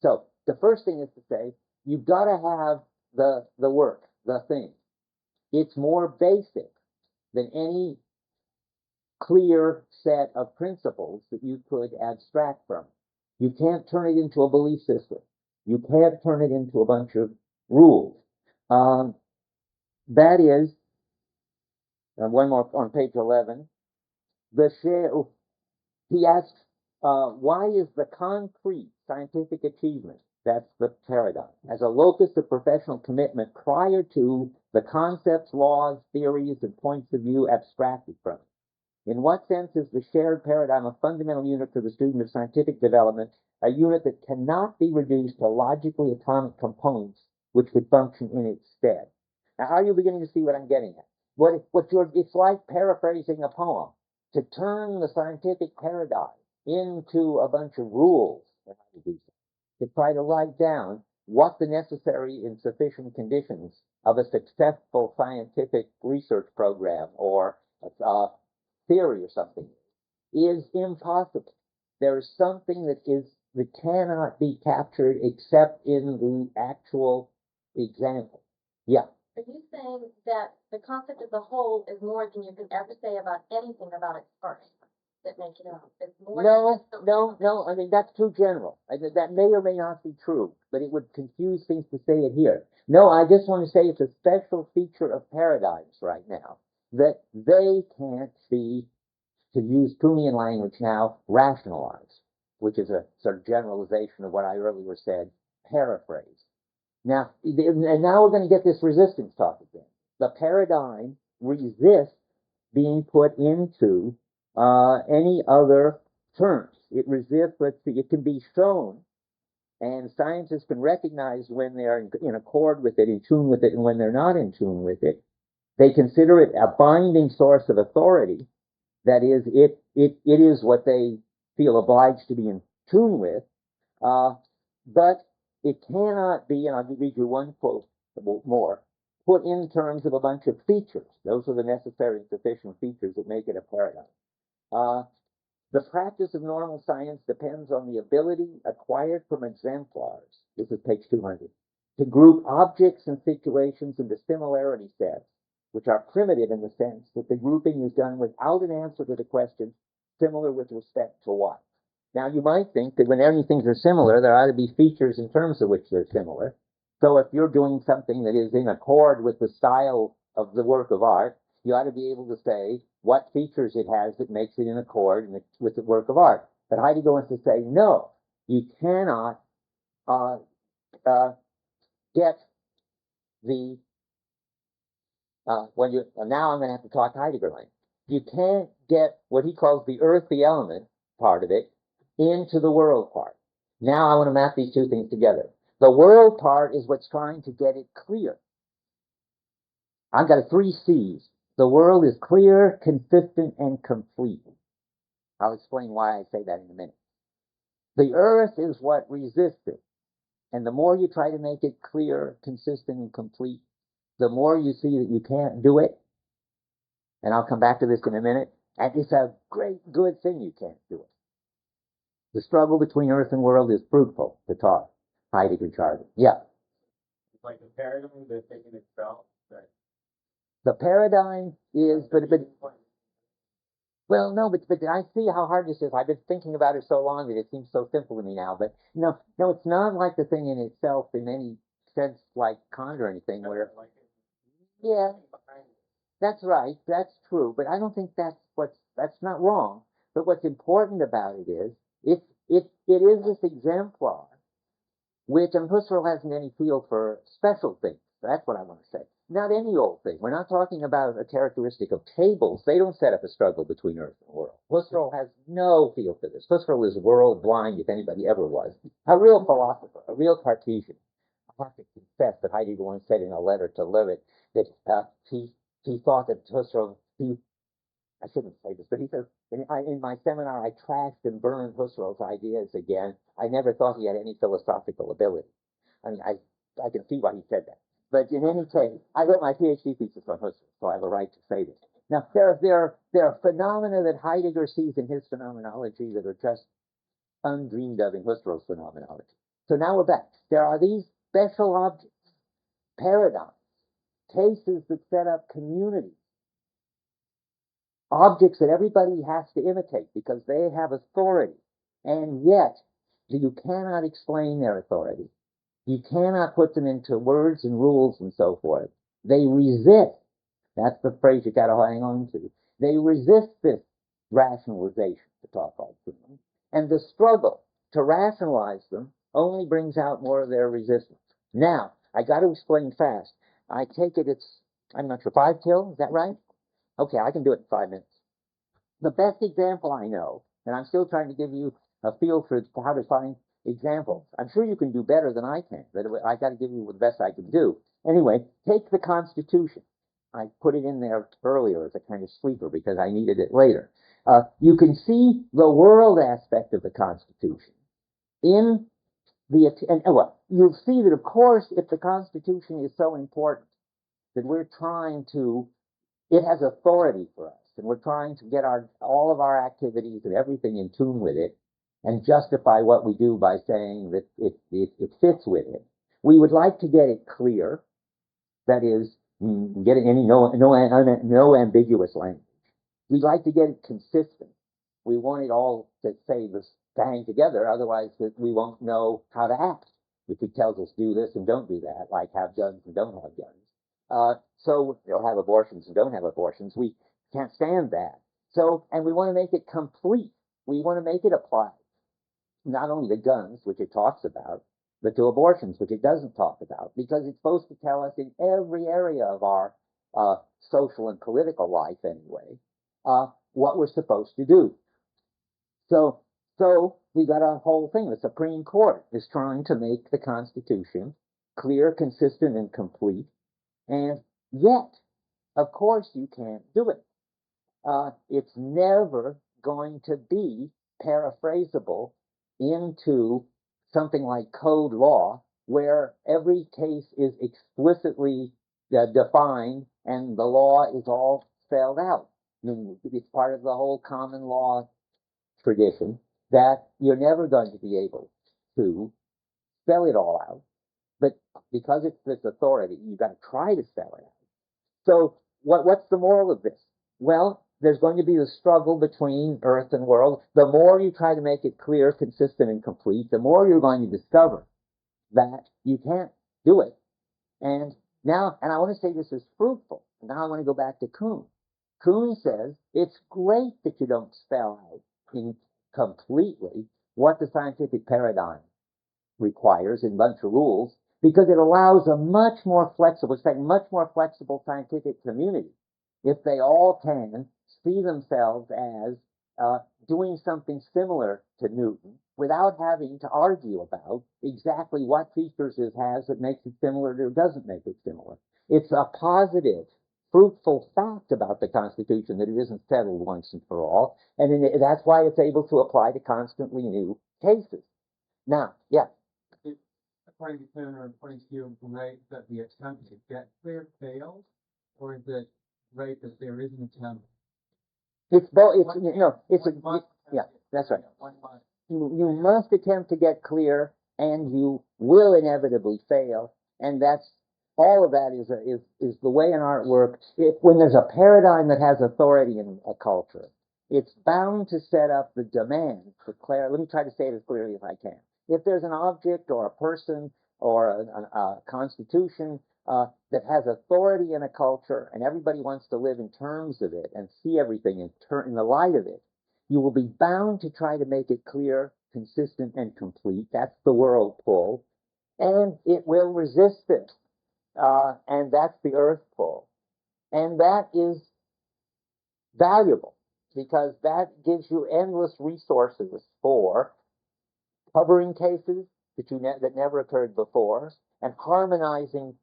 So the first thing is to say, you've got to have the work, the thing. It's more basic than any clear set of principles that you could abstract from. You can't turn it into a belief system. You can't turn it into a bunch of rules. That is, one more on page 11. He asks, why is the concrete scientific achievement, that's the paradigm, as a locus of professional commitment prior to the concepts, laws, theories, and points of view abstracted from it? In what sense is the shared paradigm a fundamental unit for the student of scientific development, a unit that cannot be reduced to logically atomic components which would function in its stead? Now, are you beginning to see what I'm getting at? It's like paraphrasing a poem. To turn the scientific paradigm into a bunch of rules, to try to write down what the necessary and sufficient conditions of a successful scientific research program or theory or something is impossible. There is something that cannot be captured except in the actual example. Yeah. Are you saying that the concept as a whole is more than you can ever say about anything about its parts that make it up? It's more No. I mean, that's too general. That may or may not be true, but it would confuse things to say it here. No, I just want to say it's a special feature of paradigms right now that they can't be, to use Kuhnian language now, rationalized, which is a sort of generalization of what I earlier said, paraphrase. Now, and now we're going to get this resistance talk again. The paradigm resists being put into any other terms. It resists, let's see, it can be shown, and scientists can recognize when they're in accord with it, in tune with it, and when they're not in tune with it. They consider it a binding source of authority. That is, it is what they feel obliged to be in tune with, but it cannot be, and I'll read you one quote more, put in terms of a bunch of features. Those are the necessary and sufficient features that make it a paradigm. The practice of normal science depends on the ability acquired from exemplars, this is page 200, to group objects and situations into similarity sets, which are primitive in the sense that the grouping is done without an answer to the question, similar with respect to what? Now, you might think that when things are similar, there ought to be features in terms of which they're similar. So if you're doing something that is in accord with the style of the work of art, you ought to be able to say what features it has that makes it in accord with the work of art. But Heidegger wants to say, no, you cannot get the now I'm going to have to talk Heidegger language. You can't get what he calls the earthy element part of it into the world part. Now I want to map these two things together. The world part is what's trying to get it clear. I've got 3 C's. The world is clear, consistent, and complete. I'll explain why I say that in a minute. The earth is what resists it. And the more you try to make it clear, consistent, and complete, the more you see that you can't do it. And I'll come back to this in a minute. And it's a great, good thing you can't do it. The struggle between earth and world is fruitful to talk. Heidegger charted. Yeah. It's like the paradigm that's taking itself, right? The paradigm is, well, no, but I see how hard this is. I've been thinking about it so long that it seems so simple to me now. But no, it's not like the thing in itself in any sense like Kant or anything where, yeah, that's right, that's true. But I don't think that's not wrong. But what's important about it is, it is this exemplar, which, and Husserl hasn't any feel for special things. That's what I want to say. Not any old thing. We're not talking about a characteristic of tables. They don't set up a struggle between earth and world. Husserl has no feel for this. Husserl is world blind, if anybody ever was. A real philosopher, a real Cartesian. I have to confess that Heidegger once said in a letter to Levitt that he thought that Husserl, I shouldn't say this, but he says, in my seminar, I trashed and burned Husserl's ideas again. I never thought he had any philosophical ability. I mean, I can see why he said that. But in any case, I wrote my PhD thesis on Husserl, so I have a right to say this. Now, there are phenomena that Heidegger sees in his phenomenology that are just undreamed of in Husserl's phenomenology. So now we're back. There are these special objects, paradigms, cases that set up communities, objects that everybody has to imitate because they have authority, and yet you cannot explain their authority. You cannot put them into words and rules and so forth. They resist. That's the phrase you got to hang on to. They resist this rationalization, to talk like them. And the struggle to rationalize them only brings out more of their resistance. Now, I got to explain fast. I take it I'm not sure, 5 till? Is that right? Okay, I can do it in 5 minutes. The best example I know, and I'm still trying to give you a feel for how to find examples. I'm sure you can do better than I can, but I got to give you the best I can do. Anyway, take the Constitution. I put it in there earlier as a kind of sleeper because I needed it later. You can see the world aspect of the Constitution in you'll see that, of course, if the Constitution is so important that we're trying to, it has authority for us, and we're trying to get all of our activities and everything in tune with it, and justify what we do by saying that it fits with it. We would like to get it clear, that is, get any no ambiguous language. We'd like to get it consistent. We want it all to say this, to hang together, otherwise we won't know how to act. If it tells us do this and don't do that, like have guns and don't have guns. So they'll have abortions and don't have abortions. We can't stand that. So, and we want to make it complete. We want to make it apply not only to guns, which it talks about, but to abortions, which it doesn't talk about, because it's supposed to tell us in every area of our social and political life anyway, what we're supposed to do. So we got a whole thing. The Supreme Court is trying to make the Constitution clear, consistent, and complete, and yet, of course, you can't do it. It's never going to be paraphrasable into something like code law, where every case is explicitly defined and the law is all spelled out. I mean, it's part of the whole common law tradition that you're never going to be able to spell it all out. But because it's this authority, you've got to try to spell it out. So what's the moral of this? Well, there's going to be the struggle between earth and world. The more you try to make it clear, consistent, and complete, the more you're going to discover that you can't do it. And now, and I want to say this is fruitful. Now I want to go back to Kuhn. Kuhn says it's great that you don't spell out completely what the scientific paradigm requires in a bunch of rules, because it allows a much more flexible scientific community if they all can see themselves as doing something similar to Newton without having to argue about exactly what features it has that makes it similar or doesn't make it similar. It's a positive, fruitful fact about the Constitution that it isn't settled once and for all, and that's why it's able to apply to constantly new cases. Now, yeah. According to Turner and according to you, right, that the attempt to get clear fails, or is it right that there is an attempt? It's both. Yeah, that's right. You must attempt to get clear, and you will inevitably fail, and that's all of that is the way an art works. When there's a paradigm that has authority in a culture, it's bound to set up the demand for clarity. Let me try to say it as clearly as I can. If there's an object or a person or a constitution that has authority in a culture, and everybody wants to live in terms of it and see everything in the light of it, you will be bound to try to make it clear, consistent, and complete. That's the world pull. And it will resist it. And that's the earth pull. And that is valuable because that gives you endless resources for covering cases that never occurred before and harmonizing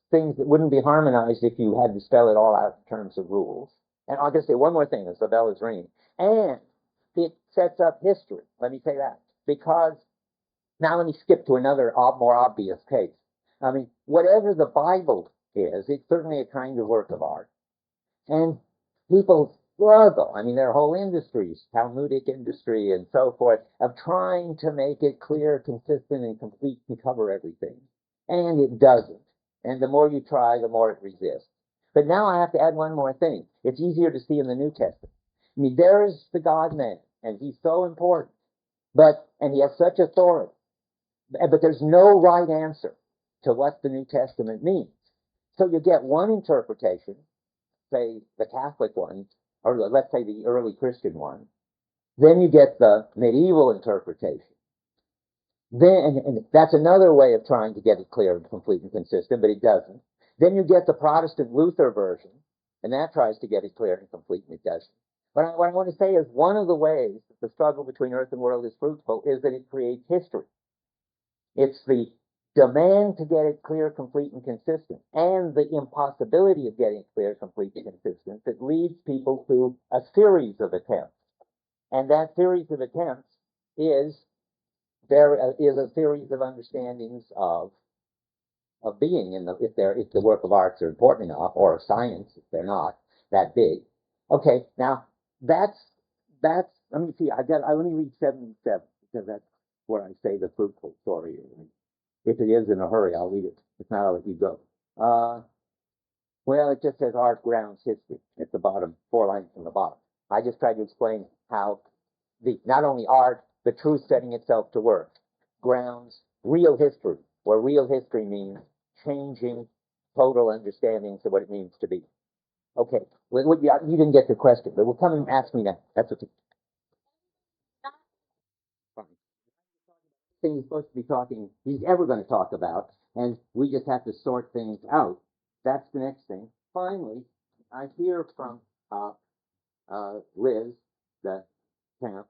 things that wouldn't be harmonized if you had to spell it all out in terms of rules. And I'll just say one more thing as the bell is ringing. And it sets up history. Let me say that. Because now let me skip to another more obvious case. I mean, whatever the Bible is, it's certainly a kind of work of art. And people struggle. I mean, there are whole industries, Talmudic industry and so forth, of trying to make it clear, consistent, and complete to cover everything. And it doesn't. And the more you try, the more it resists. But now I have to add one more thing. It's easier to see in the New Testament. I mean, there is the God-man, and he's so important. And he has such authority. But there's no right answer to what the New Testament means. So you get one interpretation, say the Catholic one, or let's say the early Christian one. Then you get the medieval interpretation. And that's another way of trying to get it clear and complete and consistent, but it doesn't. Then you get the Protestant Luther version, and that tries to get it clear and complete, and it doesn't. But what I want to say is one of the ways that the struggle between earth and world is fruitful is that it creates history. It's the demand to get it clear, complete, and consistent, and the impossibility of getting it clear, complete, and consistent that leads people to a series of attempts. And that series of attempts is a series of understandings of being if the work of arts are important enough, or of science if they're not that big. Okay, now that's let me see. let me read 77 because that's where I say the fruitful story is. If it is in a hurry, I'll read it. If not, I'll let you go. Well, it just says art grounds history at the bottom, 4 lines from the bottom. I just tried to explain how not only art, the truth setting itself to work, grounds real history, where real history means changing total understandings of what it means to be. Okay, well, you didn't get the question, but we'll come and ask me that. That's okay. Fine. Thing he's supposed to be talking, he's ever going to talk about, and we just have to sort things out. That's the next thing. Finally, I hear from Liz, the camp,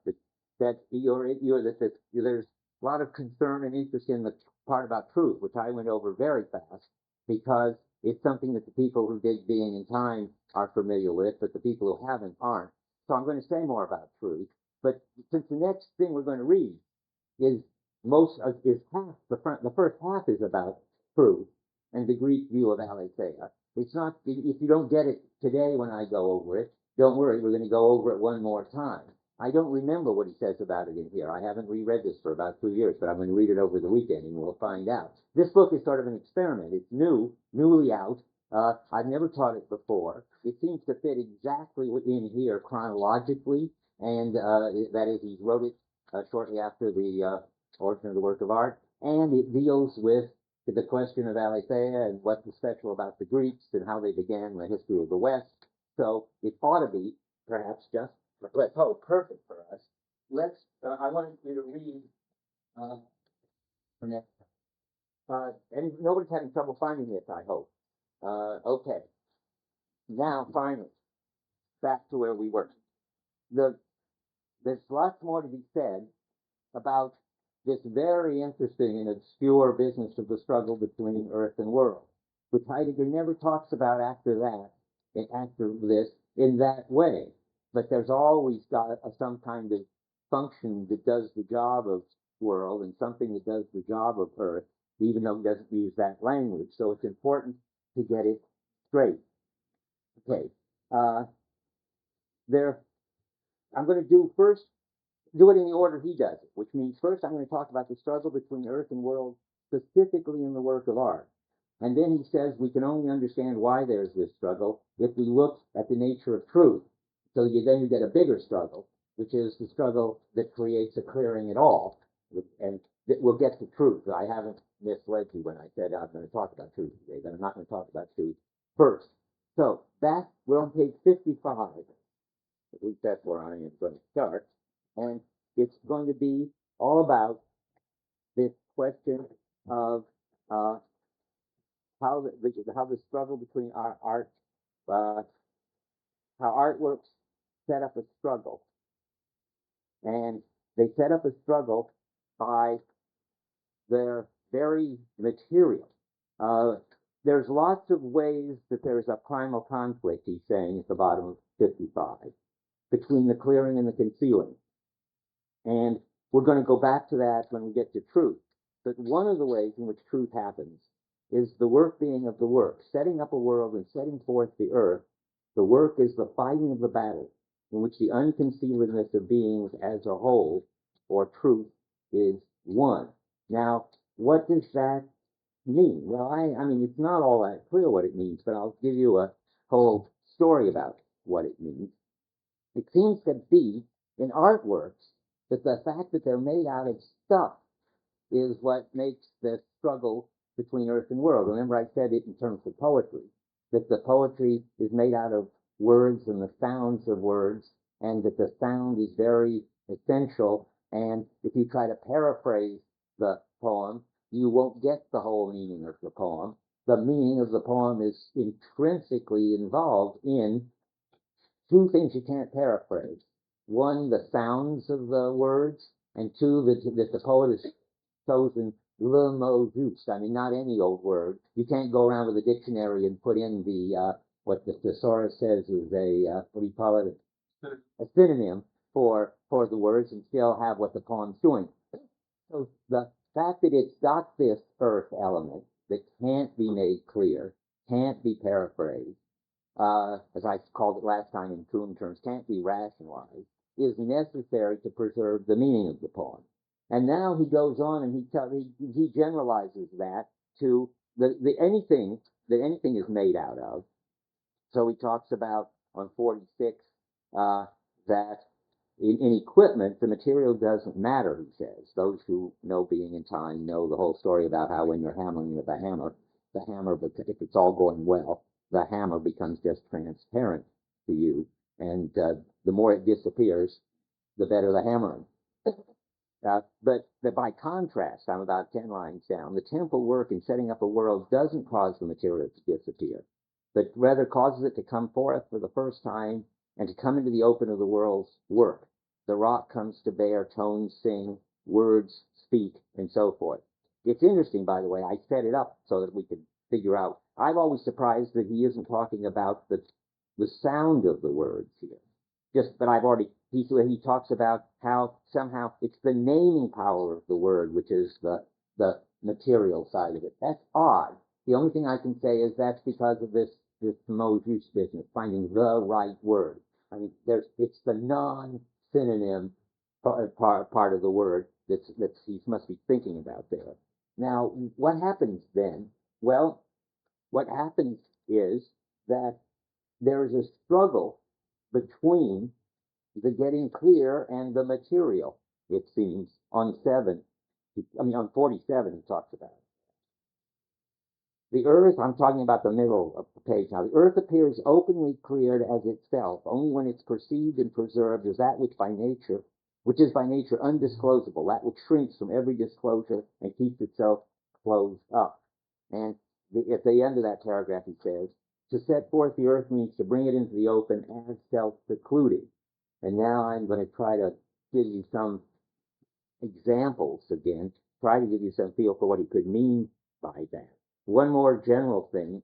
that there's a lot of concern and interest in the part about truth, which I went over very fast, because it's something that the people who did Being in Time are familiar with, but the people who haven't aren't. So I'm going to say more about truth. But since the next thing we're going to read is half the first half is about truth and the Greek view of aletheia. It's not, if you don't get it today when I go over it, don't worry, we're going to go over it one more time. I don't remember what he says about it in here. I haven't reread this for about 2 years, but I'm going to read it over the weekend and we'll find out. This book is sort of an experiment. It's newly out. I've never taught it before. It seems to fit exactly in here chronologically, and that is, he wrote it shortly after the origin of the work of art, and it deals with the question of aletheia and what's special about the Greeks and how they began the history of the West. So it ought to be, perhaps just, let's hope, perfect for us. I wanted you to read for next time. And nobody's having trouble finding this, I hope. Okay. Now, finally, back to where we were. There's lots more to be said about this very interesting and obscure business of the struggle between earth and world, which Heidegger never talks about after that after this in that way. But there's always got some kind of function that does the job of world and something that does the job of earth, even though it doesn't use that language. So it's important to get it straight. Okay. I'm going to do it in the order he does it, which means first I'm going to talk about the struggle between earth and world, specifically in the work of art. And then he says we can only understand why there's this struggle if we look at the nature of truth. So then you get a bigger struggle, which is the struggle that creates a clearing at all. And we'll get to truth. I haven't misled you when I said I'm going to talk about truth today, but I'm not going to talk about truth first. So we're on page 55. At least that's where I am going to start. And it's going to be all about this question of how the struggle between our art, how artworks set up a struggle. And they set up a struggle by their very material. There's lots of ways that there's a primal conflict, he's saying at the bottom of 55, between the clearing and the concealing. And we're going to go back to that when we get to truth. But one of the ways in which truth happens is the work being of the work, setting up a world and setting forth the earth. The work is the fighting of the battle in which the unconcealedness of beings as a whole, or truth, is won. Now, what does that mean? Well, I mean, it's not all that clear what it means, but I'll give you a whole story about what it means. It seems to be in artworks that the fact that they're made out of stuff is what makes the struggle between earth and world. Remember I said it in terms of poetry, that the poetry is made out of words and the sounds of words, and that the sound is very essential, and if you try to paraphrase the poem, you won't get the whole meaning of the poem. The meaning of the poem is intrinsically involved in two things you can't paraphrase. One, the sounds of the words, and two, that the poet has chosen le mot juste. I mean, not any old word. You can't go around with a dictionary and put in what the thesaurus says is what do you call it? A synonym for the words and still have what the poem's doing. So the fact that it's got this earth element that can't be made clear, can't be paraphrased, as I called it last time in Kuhn terms, can't be rationalized, is necessary to preserve the meaning of the poem. And now he goes on and he generalizes that to anything that anything is made out of. So he talks about on 46 that in equipment, the material doesn't matter, he says. Those who know being in time know the whole story about how when you're hammering with a hammer, if it's all going well, the hammer becomes just transparent to you. And the more it disappears, the better the hammering. But by contrast, I'm about 10 lines down, the temple work in setting up a world doesn't cause the material to disappear, but rather causes it to come forth for the first time and to come into the open of the world's work. The rock comes to bear, tones sing, words speak, and so forth. It's interesting, by the way, I set it up so that we could figure out. I'm always surprised that he isn't talking about the sound of the words here. But he talks about how somehow it's the naming power of the word, which is the material side of it. That's odd. The only thing I can say is that's because of this mot juste business, finding the right word. I mean, it's the non-synonym part of the word that he must be thinking about there. Now, what happens then? Well, what happens is that there is a struggle between the getting clear and the material, it seems, on 47 he talks about it. The earth, I'm talking about the middle of the page now, the earth appears openly cleared as itself, only when it's perceived and preserved as that which is by nature undisclosable, that which shrinks from every disclosure and keeps itself closed up. And at the end of that paragraph he says, to set forth the earth means to bring it into the open as self-secluding. And now I'm going to try to give you some examples again, try to give you some feel for what he could mean by that. One more general thing,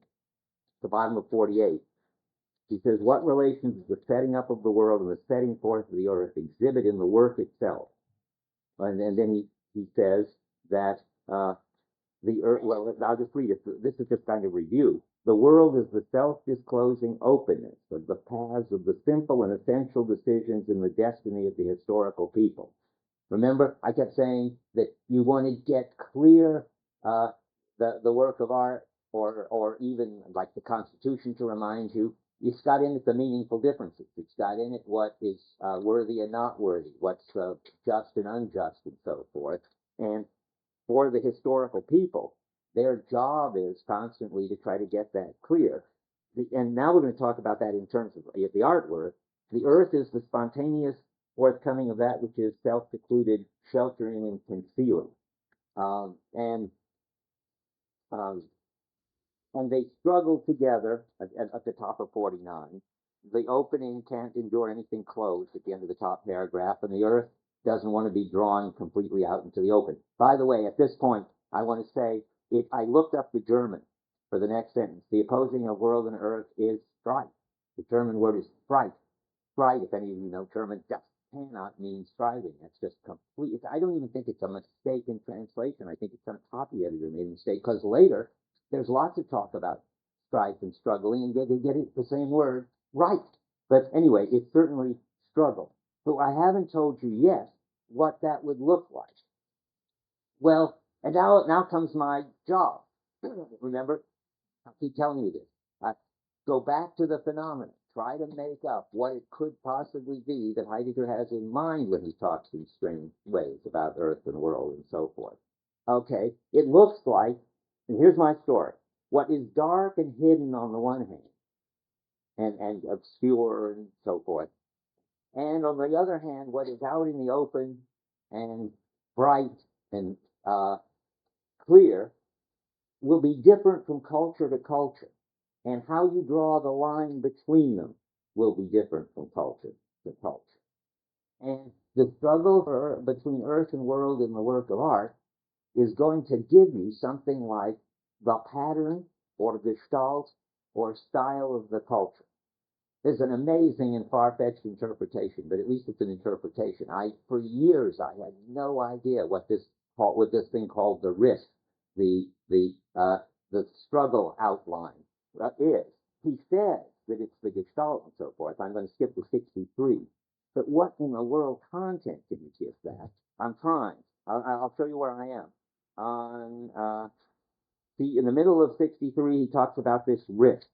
the bottom of 48. She says, what relations does the setting up of the world and the setting forth of the earth exhibit in the work itself? And then he says that the earth, well, I'll just read it. This is just kind of review. The world is the self-disclosing openness of the paths of the simple and essential decisions in the destiny of the historical people. Remember, I kept saying that you want to get clear the work of art, or even like the Constitution to remind you, it's got in it the meaningful differences. It's got in it what is worthy and not worthy, what's just and unjust, and so forth. And for the historical people, their job is constantly to try to get that clear. And now we're going to talk about that in terms of the artwork. The earth is the spontaneous forthcoming of that which is self-secluded, sheltering, and concealing. And they struggle together at the top of 49. The opening can't endure anything closed at the end of the top paragraph, and the earth doesn't want to be drawn completely out into the open. By the way, at this point, I want to say, I looked up the German for the next sentence. The opposing of world and earth is strife. The German word is strife. Strife, if any of you know German, just cannot mean striving. That's just complete. I don't even think it's a mistake in translation. I think it's some copy editor made a mistake, because later there's lots of talk about strife and struggling, and they get it the same word right. But anyway, it's certainly struggle. So I haven't told you yet what that would look like. Well, and now comes my job. Remember, I keep telling you this. Go back to the phenomenon. Try to make up what it could possibly be that Heidegger has in mind when he talks in strange ways about earth and world and so forth. Okay, it looks like, and here's my story, what is dark and hidden on the one hand, and obscure and so forth, and on the other hand, what is out in the open and bright and clear, will be different from culture to culture. And how you draw the line between them will be different from culture to culture. And the struggle between earth and world in the work of art is going to give you something like the pattern or gestalt or style of the culture. There's an amazing and far-fetched interpretation, but at least it's an interpretation. For years, I had no idea what this thing called the risk, the struggle outline is. He says that it's the gestalt and so forth. I'm going to skip to 63. But what in the world content can you give that? I'm trying. I'll show you where I am. See, in the middle of 63, he talks about this rift.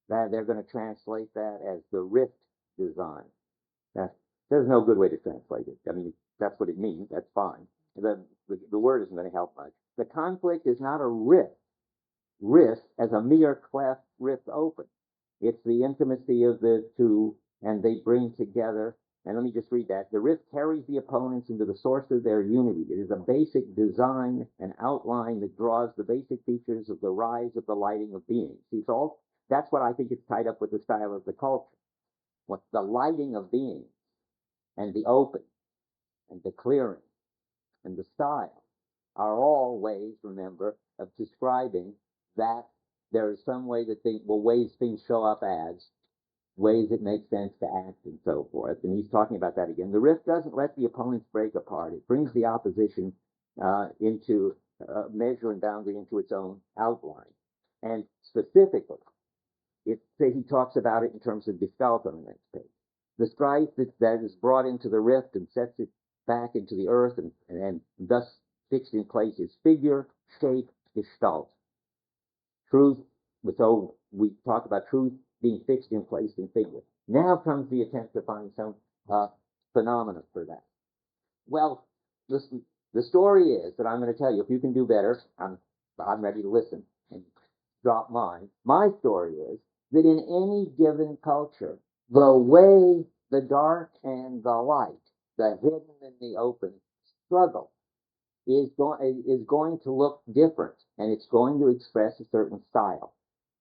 That they're going to translate that as the rift design. There's no good way to translate it. I mean, that's what it means. That's fine. The word isn't going to help much. The conflict is not a rift. Rift as a mere cleft rift open. It's the intimacy of the two, and they bring together. And let me just read that. The rift carries the opponents into the source of their unity. It is a basic design and outline that draws the basic features of the rise of the lighting of being. See, that's what I think is tied up with the style of the culture. What the lighting of being and the open and the clearing and the style are all ways, remember, of describing that there is some way that ways things show up as, ways it makes sense to act and so forth. And he's talking about that again. The rift doesn't let the opponents break apart. It brings the opposition into measure and boundary into its own outline. And specifically, he talks about it in terms of gestalt on the next page. The strife that is brought into the rift and sets it back into the earth and thus fixed in place is figure, shape, gestalt. Truth, so we talk about truth being fixed in place in figure. Now comes the attempt to find some phenomena for that. Well, the story is that I'm going to tell you, if you can do better, I'm ready to listen and drop mine. My story is that in any given culture, the way the dark and the light, the hidden and the open struggle is going to look different, and it's going to express a certain style.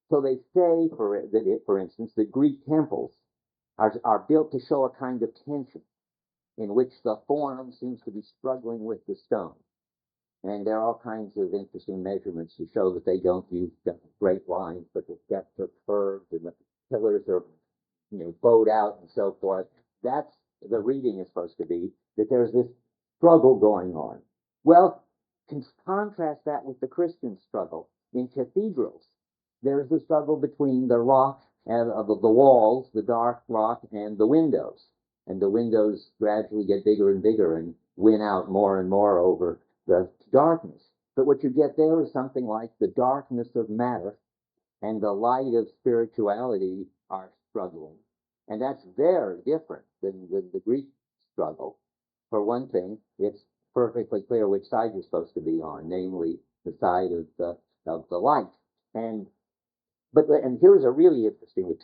So they say, for instance, the Greek temples are built to show a kind of tension in which the form seems to be struggling with the stone. And there are all kinds of interesting measurements to show that they don't use straight lines, but the steps are curved and the pillars are bowed out and so forth. That's the reading is supposed to be, that there's this struggle going on. Well, contrast that with the Christian struggle. In cathedrals, there's the struggle between the rock and the walls, the dark rock, and the windows. And the windows gradually get bigger and bigger and win out more and more over the darkness. But what you get there is something like the darkness of matter and the light of spirituality are struggling. And that's very different than the Greek struggle. For one thing, it's perfectly clear which side you're supposed to be on, namely the side of the light. And here's a really interesting,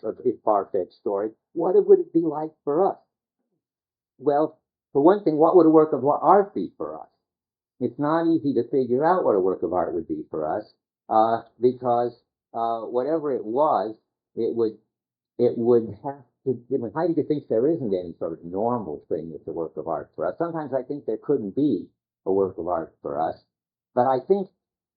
far-fetched story. What would it be like for us? Well, for one thing, what would a work of art be for us? It's not easy to figure out what a work of art would be for us, because whatever it was, it would have to. Heidegger thinks there isn't any sort of normal thing that's a work of art for us. Sometimes I think there couldn't be a work of art for us, but I think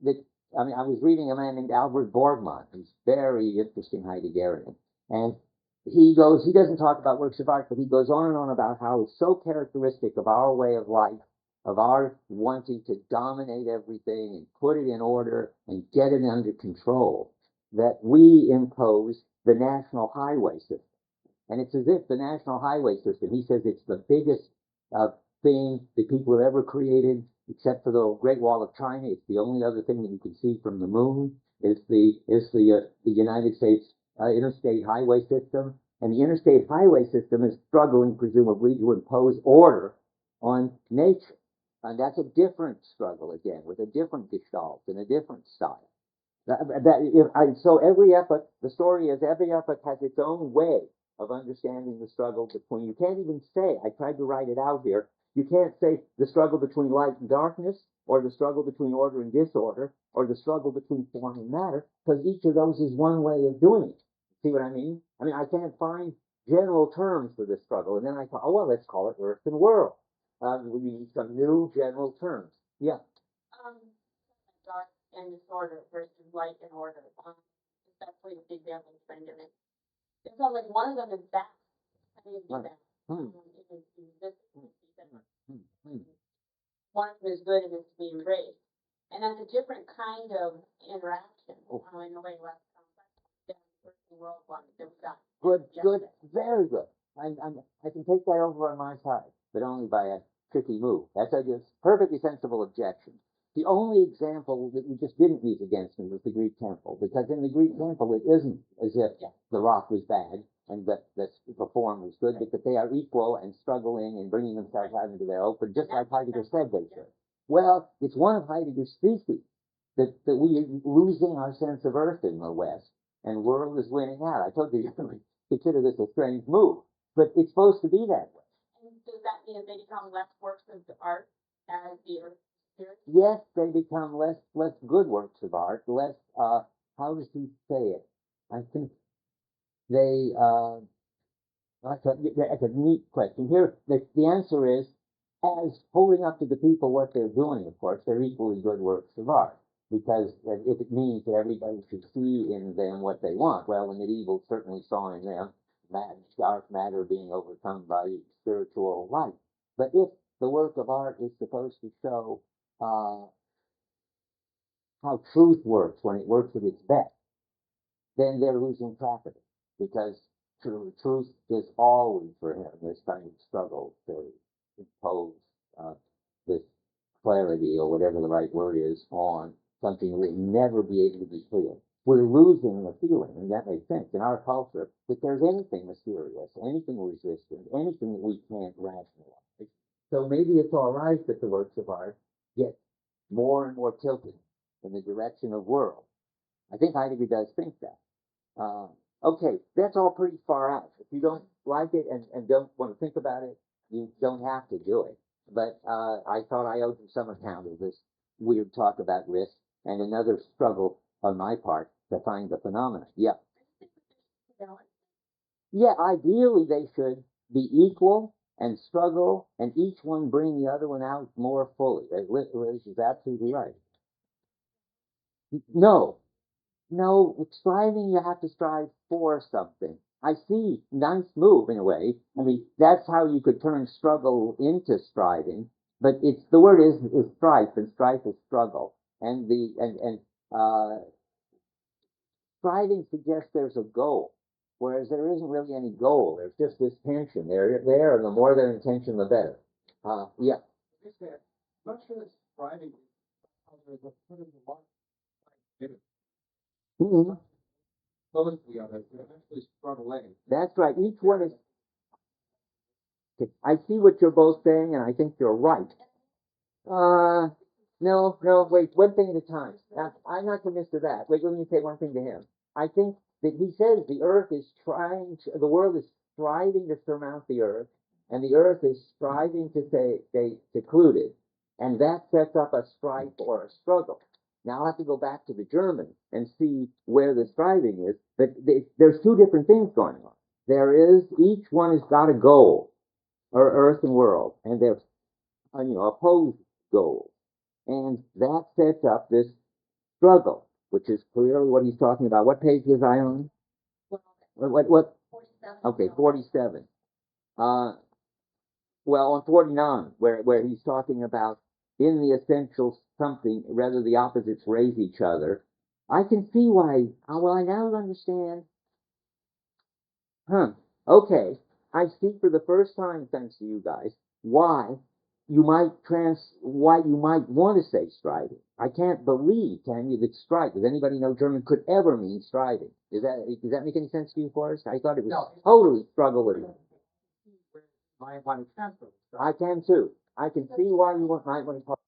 that. I was reading a man named Albert Borgmann, who's very interesting Heideggerian, and he doesn't talk about works of art, but he goes on and on about how it's so characteristic of our way of life, of our wanting to dominate everything and put it in order and get it under control, that we impose the national highway system. And it's as if the national highway system, he says it's the biggest thing that people have ever created, except for the Great Wall of China. It's the only other thing that you can see from the moon. It's the United States interstate highway system. And the interstate highway system is struggling, presumably, to impose order on nature. And that's a different struggle, again, with a different gestalt and a different style. So every epoch, the story is every epoch has its own way of understanding the struggle between, you can't even say, I tried to write it out here, you can't say the struggle between light and darkness, or the struggle between order and disorder, or the struggle between form and matter, because each of those is one way of doing it. See what I mean? I can't find general terms for this struggle, and then I thought, oh, well, let's call it Earth and World. We need some new general terms. Yeah. Dark and disorder versus light and order. That's what the example is trying to make. It sounds like one of them is bad. One of them is good and is to be embraced. And that's a different kind of interaction, in a way less complex than the first world one that we've got. Good, very good. I can take that over on my side, but only by a tricky move. That's a perfectly sensible objection. The only example that we just didn't use against him was the Greek temple, because in the Greek temple it isn't as if the rock was bad and that the form was good, but that they are equal and struggling and bringing themselves out into their open, just like Heidegger said they should. Well, it's one of Heidegger's species that we are losing our sense of earth in the West, and world is winning out. I told you, you can consider this a strange move, but it's supposed to be that way. And does that mean that they become less works of art as the earth? Yes, they become less good works of art, less, how does he say it? I think they, that's a neat question. Here, the answer is, as holding up to the people what they're doing, of course, they're equally good works of art. Because if it means that everybody should see in them what they want, well, the medieval certainly saw in them dark matter being overcome by spiritual light. But if the work of art is supposed to show how truth works when it works at its best, then they're losing track of it, because truth is always for him this kind of struggle to impose this clarity, or whatever the right word is, on something that will never be able to be clear. We're losing the feeling, and that makes sense in our culture, that there's anything mysterious, anything resistant, anything that we can't rationalize. So maybe it's all right that the works of art get more and more tilted in the direction of world. I think Heidegger does think that. Okay, that's all pretty far out. If you don't like it and don't want to think about it, you don't have to do it. But I thought I owed you some account of this weird talk about risk and another struggle on my part to find the phenomena. Yeah. Yeah, ideally they should be equal and struggle, and each one bring the other one out more fully. Liz is absolutely right. No, striving, you have to strive for something. I see, nice move in a way. I mean, that's how you could turn struggle into striving. But it's the word is strife, and strife is struggle. And striving suggests there's a goal, whereas there isn't really any goal. There's just this tension. They're there, and the more they're in tension, the better. Yeah. I'm not sure that striving is there's a sort of a lot Mhm. both the others. They're actually struggling. That's right. Each one is. I see what you're both saying, and I think you're right. No, wait, one thing at a time. I'm not convinced of that. Wait, let me say one thing to him. I think that he says the earth is the world is striving to surmount the earth, and the earth is striving to stay secluded, and that sets up a strife or a struggle. Now I have to go back to the German and see where the striving is, but there's two different things going on. There is, each one has got a goal, or earth and world, and they're, opposed goals. And that sets up this struggle, which is clearly what he's talking about. What page was I on? What? 47. Okay, 47. Well, on 49, where he's talking about in the essential something, rather the opposites raise each other. I can see why. Well, I now understand. Okay. I see for the first time, thanks to you guys, why you might want to say striving. I can't believe, can you, that strive, does anybody know German, could ever mean striving? Does that make any sense to you, Forrest? I thought it was totally struggle with it. I can too. I can see why you might want to talk